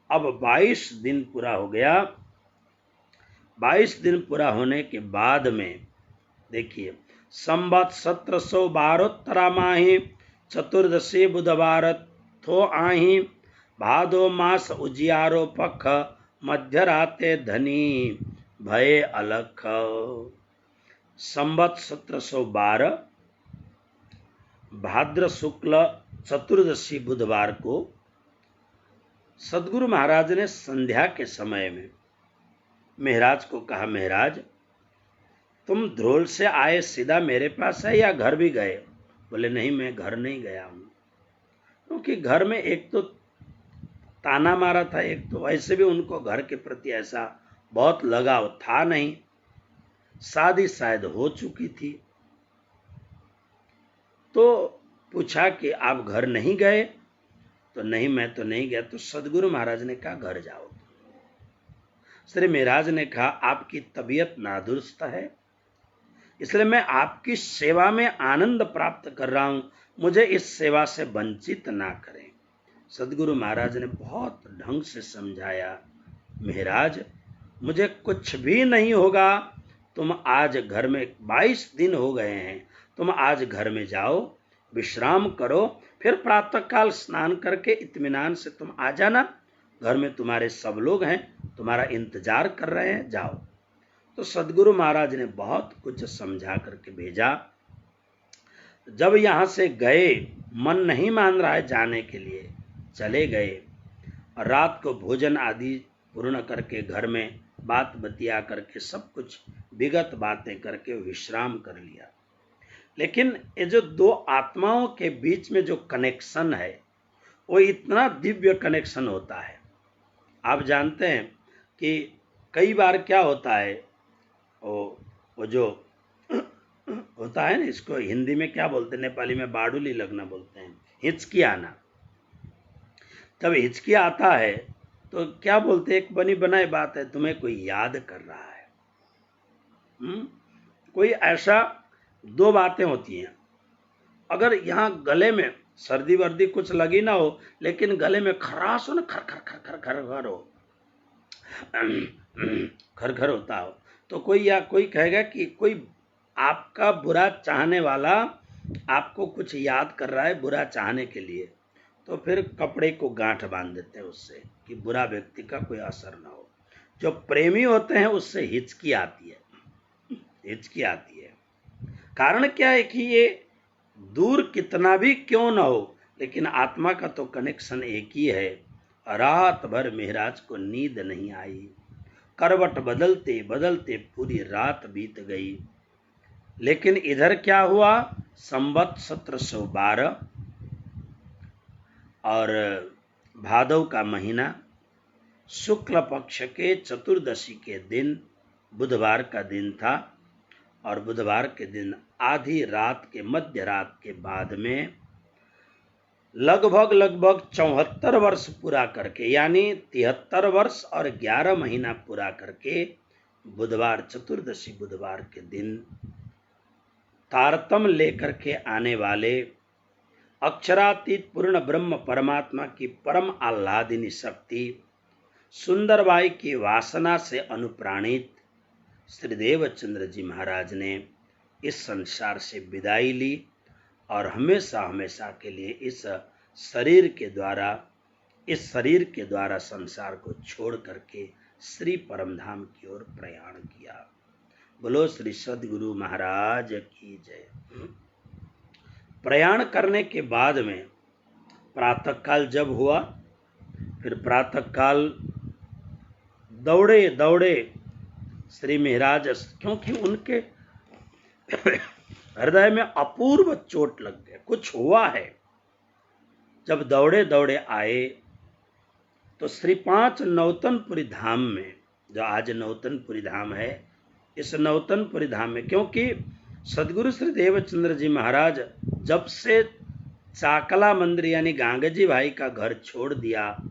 A: अब 22 दिन पूरा हो गया। 22 दिन पूरा होने के बाद में देखिए, संवत 1712 माही, चतुर्दशी बुधवार थो आही, भादो मास उजियारो पख, मध्यराते धनी भय अलख। संवत 1712 भाद्र शुक्ल चतुर्दशी बुधवार को सदगुरु महाराज ने संध्या के समय में महाराज को कहा, महाराज तुम ध्रोल से आए सीधा मेरे पास है या घर भी गए? बोले नहीं, मैं घर नहीं गया हूं, क्योंकि घर में एक तो ताना मारा था, एक तो वैसे भी उनको घर के प्रति ऐसा बहुत लगाव था नहीं, शादी शायद हो चुकी थी। तो पूछा कि आप घर नहीं गए? तो नहीं, मैं तो नहीं गया। तो सदगुरु महाराज ने कहा घर जाओ। श्री महाराज ने कहा आपकी तबीयत नादुरुस्त है, इसलिए मैं आपकी सेवा में आनंद प्राप्त कर रहा हूं, मुझे इस सेवा से वंचित ना करें। सदगुरु महाराज ने बहुत ढंग से समझाया, महाराज मुझे कुछ भी नहीं होगा, तुम आज घर में 22 दिन हो गए हैं, तुम आज घर में जाओ, विश्राम करो, फिर प्रातःकाल स्नान करके इत्मीनान से तुम आ जाना, घर में तुम्हारे सब लोग हैं, तुम्हारा इंतजार कर रहे हैं, जाओ। तो सदगुरु महाराज ने बहुत कुछ समझा करके भेजा। जब यहां से गए, मन नहीं मान रहा है जाने के लिए, चले गए और रात को भोजन आदि पूर्ण करके घर में बात बतिया करके सब कुछ विगत बातें करके विश्राम कर लिया। लेकिन ये जो दो आत्माओं के बीच में जो कनेक्शन है वो इतना दिव्य कनेक्शन होता है। आप जानते हैं कि कई बार क्या होता है, वो जो होता है ना, इसको हिंदी में क्या बोलते हैं, नेपाली में बाडुली लगना बोलते हैं, हिचकी आना। तब हिचकी आता है तो क्या बोलते हैं, एक बनी बनाई बात है, तुम्हें कोई याद कर रहा है। कोई ऐसा, दो बातें होती हैं, अगर यहाँ गले में सर्दी वर्दी कुछ लगी ना हो, लेकिन गले में खराश हो ना, खर खर खर खर खर खर हो, खर खर होता हो, तो कोई या कोई कहेगा कि कोई आपका बुरा चाहने वाला आपको कुछ याद कर रहा है बुरा चाहने के लिए, तो फिर कपड़े को गांठ बांध देते हैं उससे कि बुरा व्यक्ति का कोई असर ना हो। जो प्रेमी होते हैं उससे हिचकी आती है, हिचकी आती है। कारण क्या है कि ये दूर कितना भी क्यों ना हो, लेकिन आत्मा का तो कनेक्शन एक ही है। रात भर महाराज को नींद नहीं आई, करवट बदलते बदलते पूरी रात बीत गई। लेकिन इधर क्या हुआ, संवत 1712 और भादव का महीना, शुक्ल पक्ष के चतुर्दशी के दिन, बुधवार का दिन था, और बुधवार के दिन आधी रात के, मध्य रात के बाद में लगभग 74 वर्ष पूरा करके, यानी 73 वर्ष और 11 महीना पूरा करके, बुधवार, चतुर्दशी बुधवार के दिन तारतम लेकर के आने वाले अक्षरातीत पूर्ण ब्रह्म परमात्मा की परम आह्लादिनी शक्ति सुंदरबाई की वासना से अनुप्राणित श्री देवचंद्र जी महाराज ने इस संसार से विदाई ली और हमेशा हमेशा के लिए इस शरीर के द्वारा संसार को छोड़ करके श्री परमधाम की ओर प्रयाण किया। बोलो श्री सद्गुरु महाराज की जय। प्रयाण करने के बाद में प्रातःकाल जब हुआ, फिर प्रातःकाल दौड़े दौड़े श्री महाराज, क्योंकि उनके हृदय में अपूर्व चोट लग गई, कुछ हुआ है। जब दौड़े दौड़े आए तो श्री 5 नौतनपुरी धाम में, जो आज नौतनपुरी धाम है, इस नौतनपुरी धाम में, क्योंकि सदगुरु श्री देवचंद्र जी महाराज जब से चाकला मंदिर यानी गांगजी भाई का घर छोड़ दिया,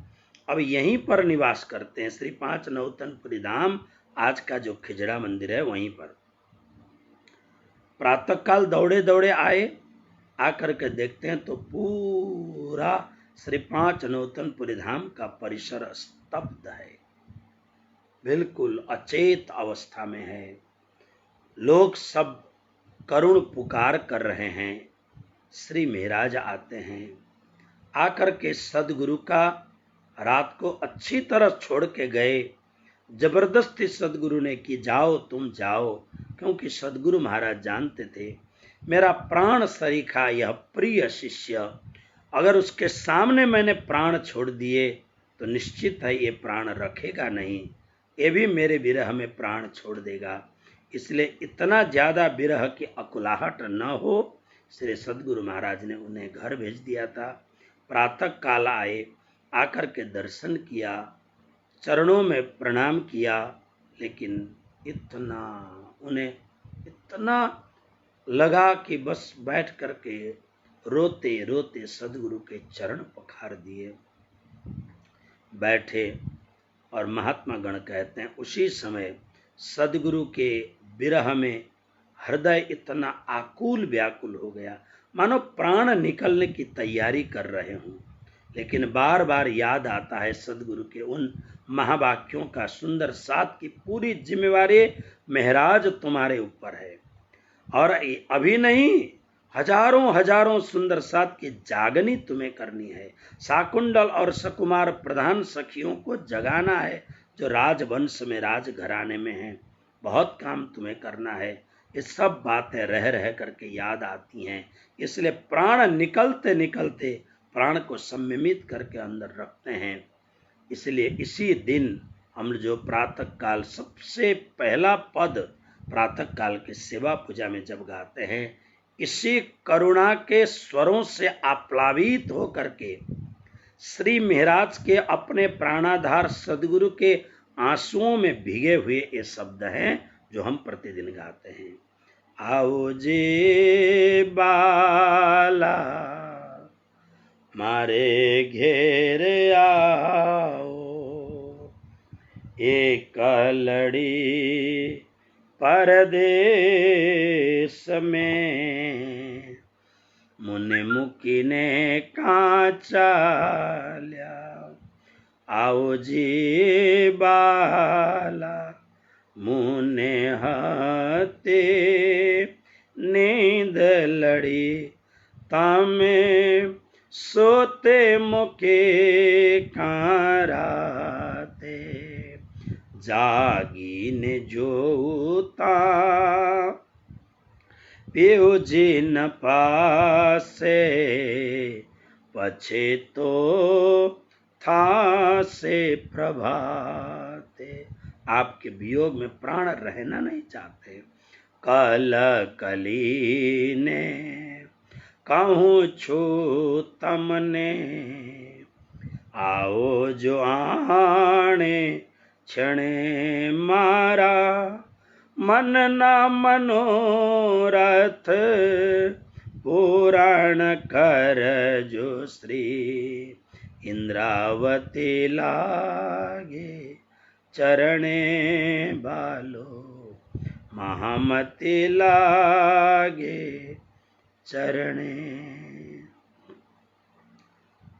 A: अब यहीं पर निवास करते हैं। श्री 5 नौतनपुरी धाम आज का जो खिजड़ा मंदिर है वहीं पर। प्रातःकाल दौड़े दौड़े आए, आकर के देखते हैं तो पूरा श्री 5 नौतनपुरी धाम का परिसर स्तब्ध है, बिल्कुल अचेत अवस्था में है। लोग सब करुण पुकार कर रहे हैं। श्री महाराज आते हैं, आकर के सदगुरु का रात को अच्छी तरह छोड़ के गए। जबरदस्ती सदगुरु ने कि जाओ तुम जाओ, क्योंकि सदगुरु महाराज जानते थे मेरा प्राण सरीखा यह प्रिय शिष्य, अगर उसके सामने मैंने प्राण छोड़ दिए तो निश्चित है ये प्राण रखेगा नहीं, ये भी मेरे विरह में प्राण छोड़ देगा। इसलिए इतना ज्यादा विरह की अकुलाहट न हो, श्री सदगुरु महाराज ने उन्हें घर भेज दिया था। प्रातः काल आए, आकर के दर्शन किया, चरणों में प्रणाम किया, लेकिन उन्हें इतना लगा कि बस बैठ करके रोते रोते सदगुरु के चरण पखार दिए, बैठे। और महात्मा गण कहते हैं उसी समय सदगुरु के विरह में हृदय इतना आकुल व्याकुल हो गया, मानो प्राण निकलने की तैयारी कर रहे हों। लेकिन बार बार याद आता है सदगुरु के उन महावाक्यों का, सुंदर साथ की पूरी जिम्मेवारी महाराज तुम्हारे ऊपर है, और अभी नहीं, हजारों हजारों सुंदर साथ की जागनी तुम्हें करनी है। शाकुंडल और सकुमार प्रधान सखियों को जगाना है, जो राजवंश में राज घराने में हैं। बहुत काम तुम्हें करना है। ये सब बातें रह रह करके याद आती हैं, इसलिए प्राण निकलते निकलते प्राण को संयमित करके अंदर रखते हैं। इसलिए इसी दिन हम जो प्रातः काल सबसे पहला पद प्रातः काल के सेवा पूजा में जब गाते हैं, इसी करुणा के स्वरों से आप्लावित होकर के श्री महाराज के अपने प्राणाधार सदगुरु के आंसुओं में भीगे हुए ये शब्द हैं जो हम प्रतिदिन गाते हैं। आओ जे बाला मारे घेर आओ, एक लड़ी परदेश में मुने मुकीने कांचा ल्या। आओ जी बाला मुने हाथे नींद लड़ी तामे सोते मुके काराते जागी ने जोता पियो जी न पासे पछे तो था से प्रभाते। आपके वियोग में प्राण रहना नहीं चाहते। कल कली ने कहूँ छू तमने आओ जो आने क्षणे मारा मन ना मनोरथ पुराण कर जो श्री इंद्रावती लागे चरणे बालो महामती लागे चरणे।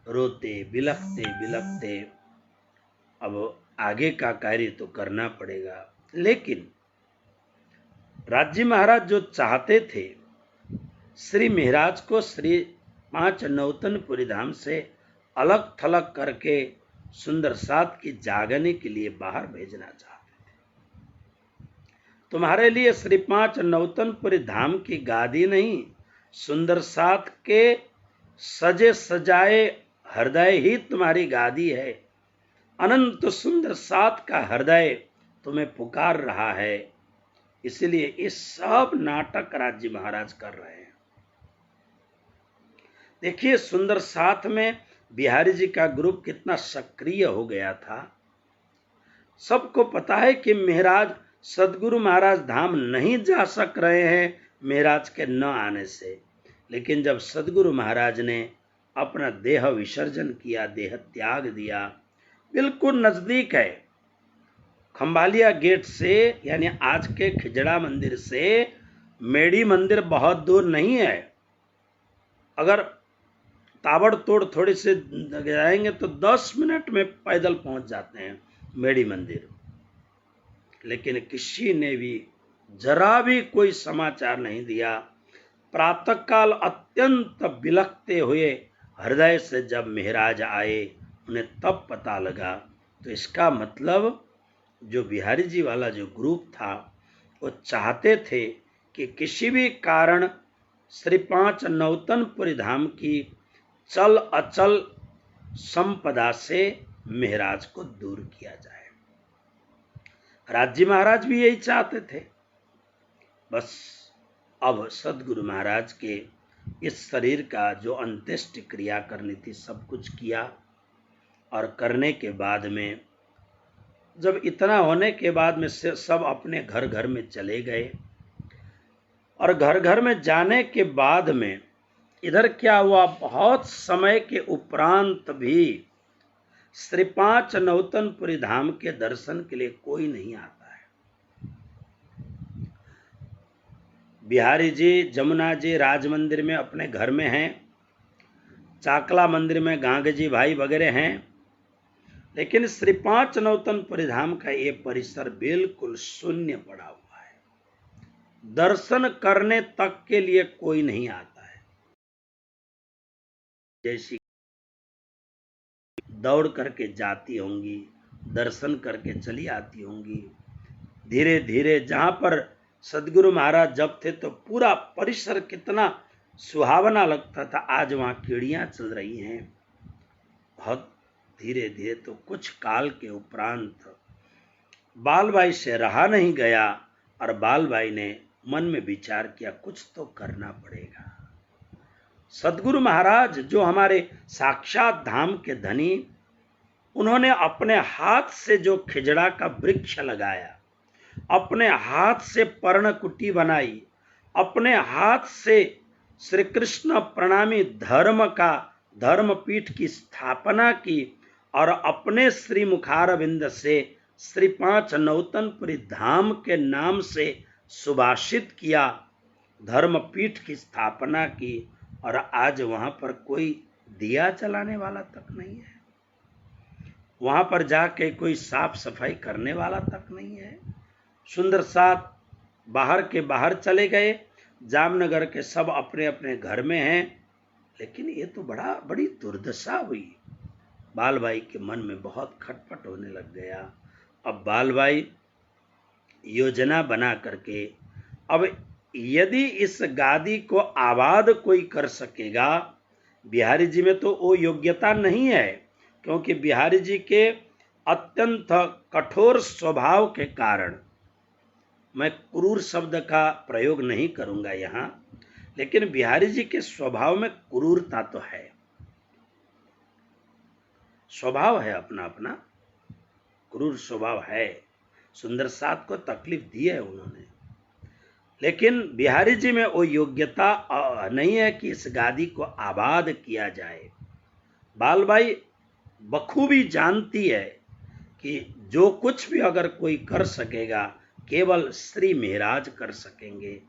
A: रोते बिलखते बिलखते अब आगे का कार्य तो करना पड़ेगा, लेकिन राज्य महाराज जो चाहते थे श्री महाराज को श्री 5 नौतनपुरी धाम से अलग थलग करके सुंदर साथ की जागने के लिए बाहर भेजना चाहते थे। तुम्हारे लिए श्री 5 नौतनपुरी धाम की गादी नहीं, सुंदर साथ के सजे सजाए हृदय ही तुम्हारी गादी है। अनंत सुंदर साथ का हृदय तुम्हें पुकार रहा है, इसलिए इस सब नाटक राज्य महाराज कर रहे हैं। देखिए सुंदर साथ में बिहारी जी का ग्रुप कितना सक्रिय हो गया था। सबको पता है कि महाराज सदगुरु महाराज धाम नहीं जा सक रहे हैं महाराज के न आने से, लेकिन जब सदगुरु महाराज ने अपना देह विसर्जन किया, देह त्याग दिया, बिल्कुल नजदीक है खंभालिया गेट से, यानी आज के खिजड़ा मंदिर से मेड़ी मंदिर बहुत दूर नहीं है। अगर ताबड़तोड़ थोड़ी से जाएंगे तो 10 मिनट में पैदल पहुंच जाते हैं मेड़ी मंदिर। लेकिन किसी ने भी जरा भी कोई समाचार नहीं दिया। प्रातःकाल अत्यंत बिलखते हुए हृदय से जब महाराज आए, उन्हें तब पता लगा। तो इसका मतलब जो बिहारी जी वाला जो ग्रुप था वो चाहते थे कि किसी भी कारण श्री 5 नौतनपुरी धाम की चल अचल संपदा से महाराज को दूर किया जाए। राज्य महाराज भी यही चाहते थे। बस अब सदगुरु महाराज के इस शरीर का जो अंत्येष्टि क्रिया करनी थी सब कुछ किया, और करने के बाद में जब इतना होने के बाद में सब अपने घर घर में चले गए, और घर घर में जाने के बाद में इधर क्या हुआ, बहुत समय के उपरांत भी श्री 5 नौतनपुरी धाम के दर्शन के लिए कोई नहीं आता है। बिहारी जी, जमुना जी राज मंदिर में अपने घर में हैं, चाकला मंदिर में गांगे जी भाई वगैरह हैं, लेकिन श्री 5 नौतनपुरी धाम का ये परिसर बिल्कुल शून्य पड़ा हुआ है। दर्शन करने तक के लिए कोई नहीं आता है। जैसी दौड़ करके जाती होंगी, दर्शन करके चली आती होंगी। धीरे धीरे जहां पर सदगुरु महाराज जब थे तो पूरा परिसर कितना सुहावना लगता था, आज वहां कीड़ियां चल रही हैं। बहुत धीरे धीरे तो कुछ काल के उपरांत बाल भाई से रहा नहीं गया, और बाल भाई ने मन में विचार किया कुछ तो करना पड़ेगा। सदगुरु महाराज जो हमारे साक्षात धाम के धनी, उन्होंने अपने हाथ से जो खिजड़ा का वृक्ष लगाया, अपने हाथ से पर्णकुटी बनाई, अपने हाथ से श्री कृष्ण प्रणामी धर्मपीठ की स्थापना की और अपने श्री मुखारविंद से श्री 5 नौतनपुरी धाम के नाम से सुभाषित किया, धर्मपीठ की स्थापना की, और आज वहां पर कोई दिया जलाने वाला तक नहीं है, वहां पर जाके कोई साफ सफाई करने वाला तक नहीं है। सुंदर साथ बाहर के बाहर चले गए, जामनगर के सब अपने अपने घर में हैं। लेकिन ये तो बड़ी दुर्दशा हुई। बाल भाई के मन में बहुत खटपट होने लग गया। अब बाल भाई योजना बना करके, अब यदि इस गादी को आबाद कोई कर सकेगा, बिहारी जी में तो वो योग्यता नहीं है, क्योंकि बिहारी जी के अत्यंत कठोर स्वभाव के कारण, मैं क्रूर शब्द का प्रयोग नहीं करूंगा यहां, लेकिन बिहारी जी के स्वभाव में क्रूरता तो है, स्वभाव है अपना अपना, क्रूर स्वभाव है। सुंदर साथ को तकलीफ दी है उन्होंने, लेकिन बिहारी जी में वो योग्यता नहीं है कि इस गादी को आबाद किया जाए। बालबाई बखूबी जानती है कि जो कुछ भी अगर कोई कर सकेगा केवल श्री महाराज कर सकेंगे।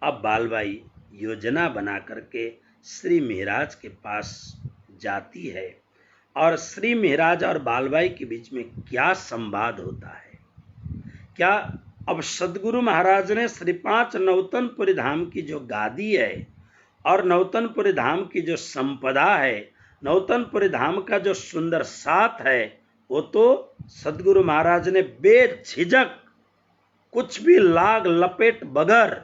A: अब बालबाई योजना बना करके श्री महाराज के पास जाती है, और श्री महाराज और बालबाई के बीच में क्या संवाद होता है, क्या अब सदगुरु महाराज ने श्री 5 नौतनपुरी धाम की जो गादी है और नौतनपुरी धाम की जो संपदा है, नौतनपुरी धाम का जो सुंदर साथ है, वो तो सदगुरु महाराज ने बेझिझक कुछ भी लाग लपेट बगैर,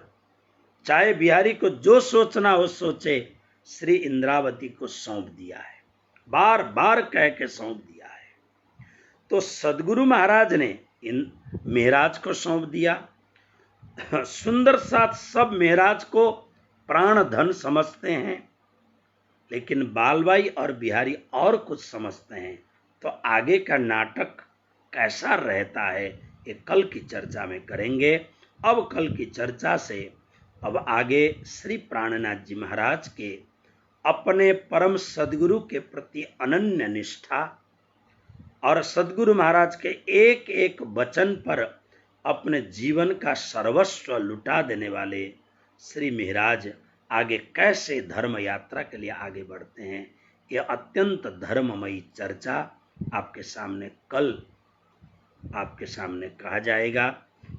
A: चाहे बिहारी को जो सोचना हो सोचे, श्री इंद्रावती को सौंप दिया है, बार बार कह के सौंप दिया है। तो सदगुरु महाराज ने इन महाराज को सौंप दिया। सुंदर साथ सब महाराज को प्राण धन समझते हैं, लेकिन बालबाई और बिहारी और कुछ समझते हैं। तो आगे का नाटक कैसा रहता है ये कल की चर्चा में करेंगे। अब कल की चर्चा से अब आगे श्री प्राणनाथ जी महाराज के अपने परम सदगुरु के प्रति अनन्य निष्ठा और सदगुरु महाराज के एक एक वचन पर अपने जीवन का सर्वस्व लुटा देने वाले श्री महाराज आगे कैसे धर्म यात्रा के लिए आगे बढ़ते हैं, यह अत्यंत धर्ममयी चर्चा आपके सामने कल आपके सामने कहा जाएगा।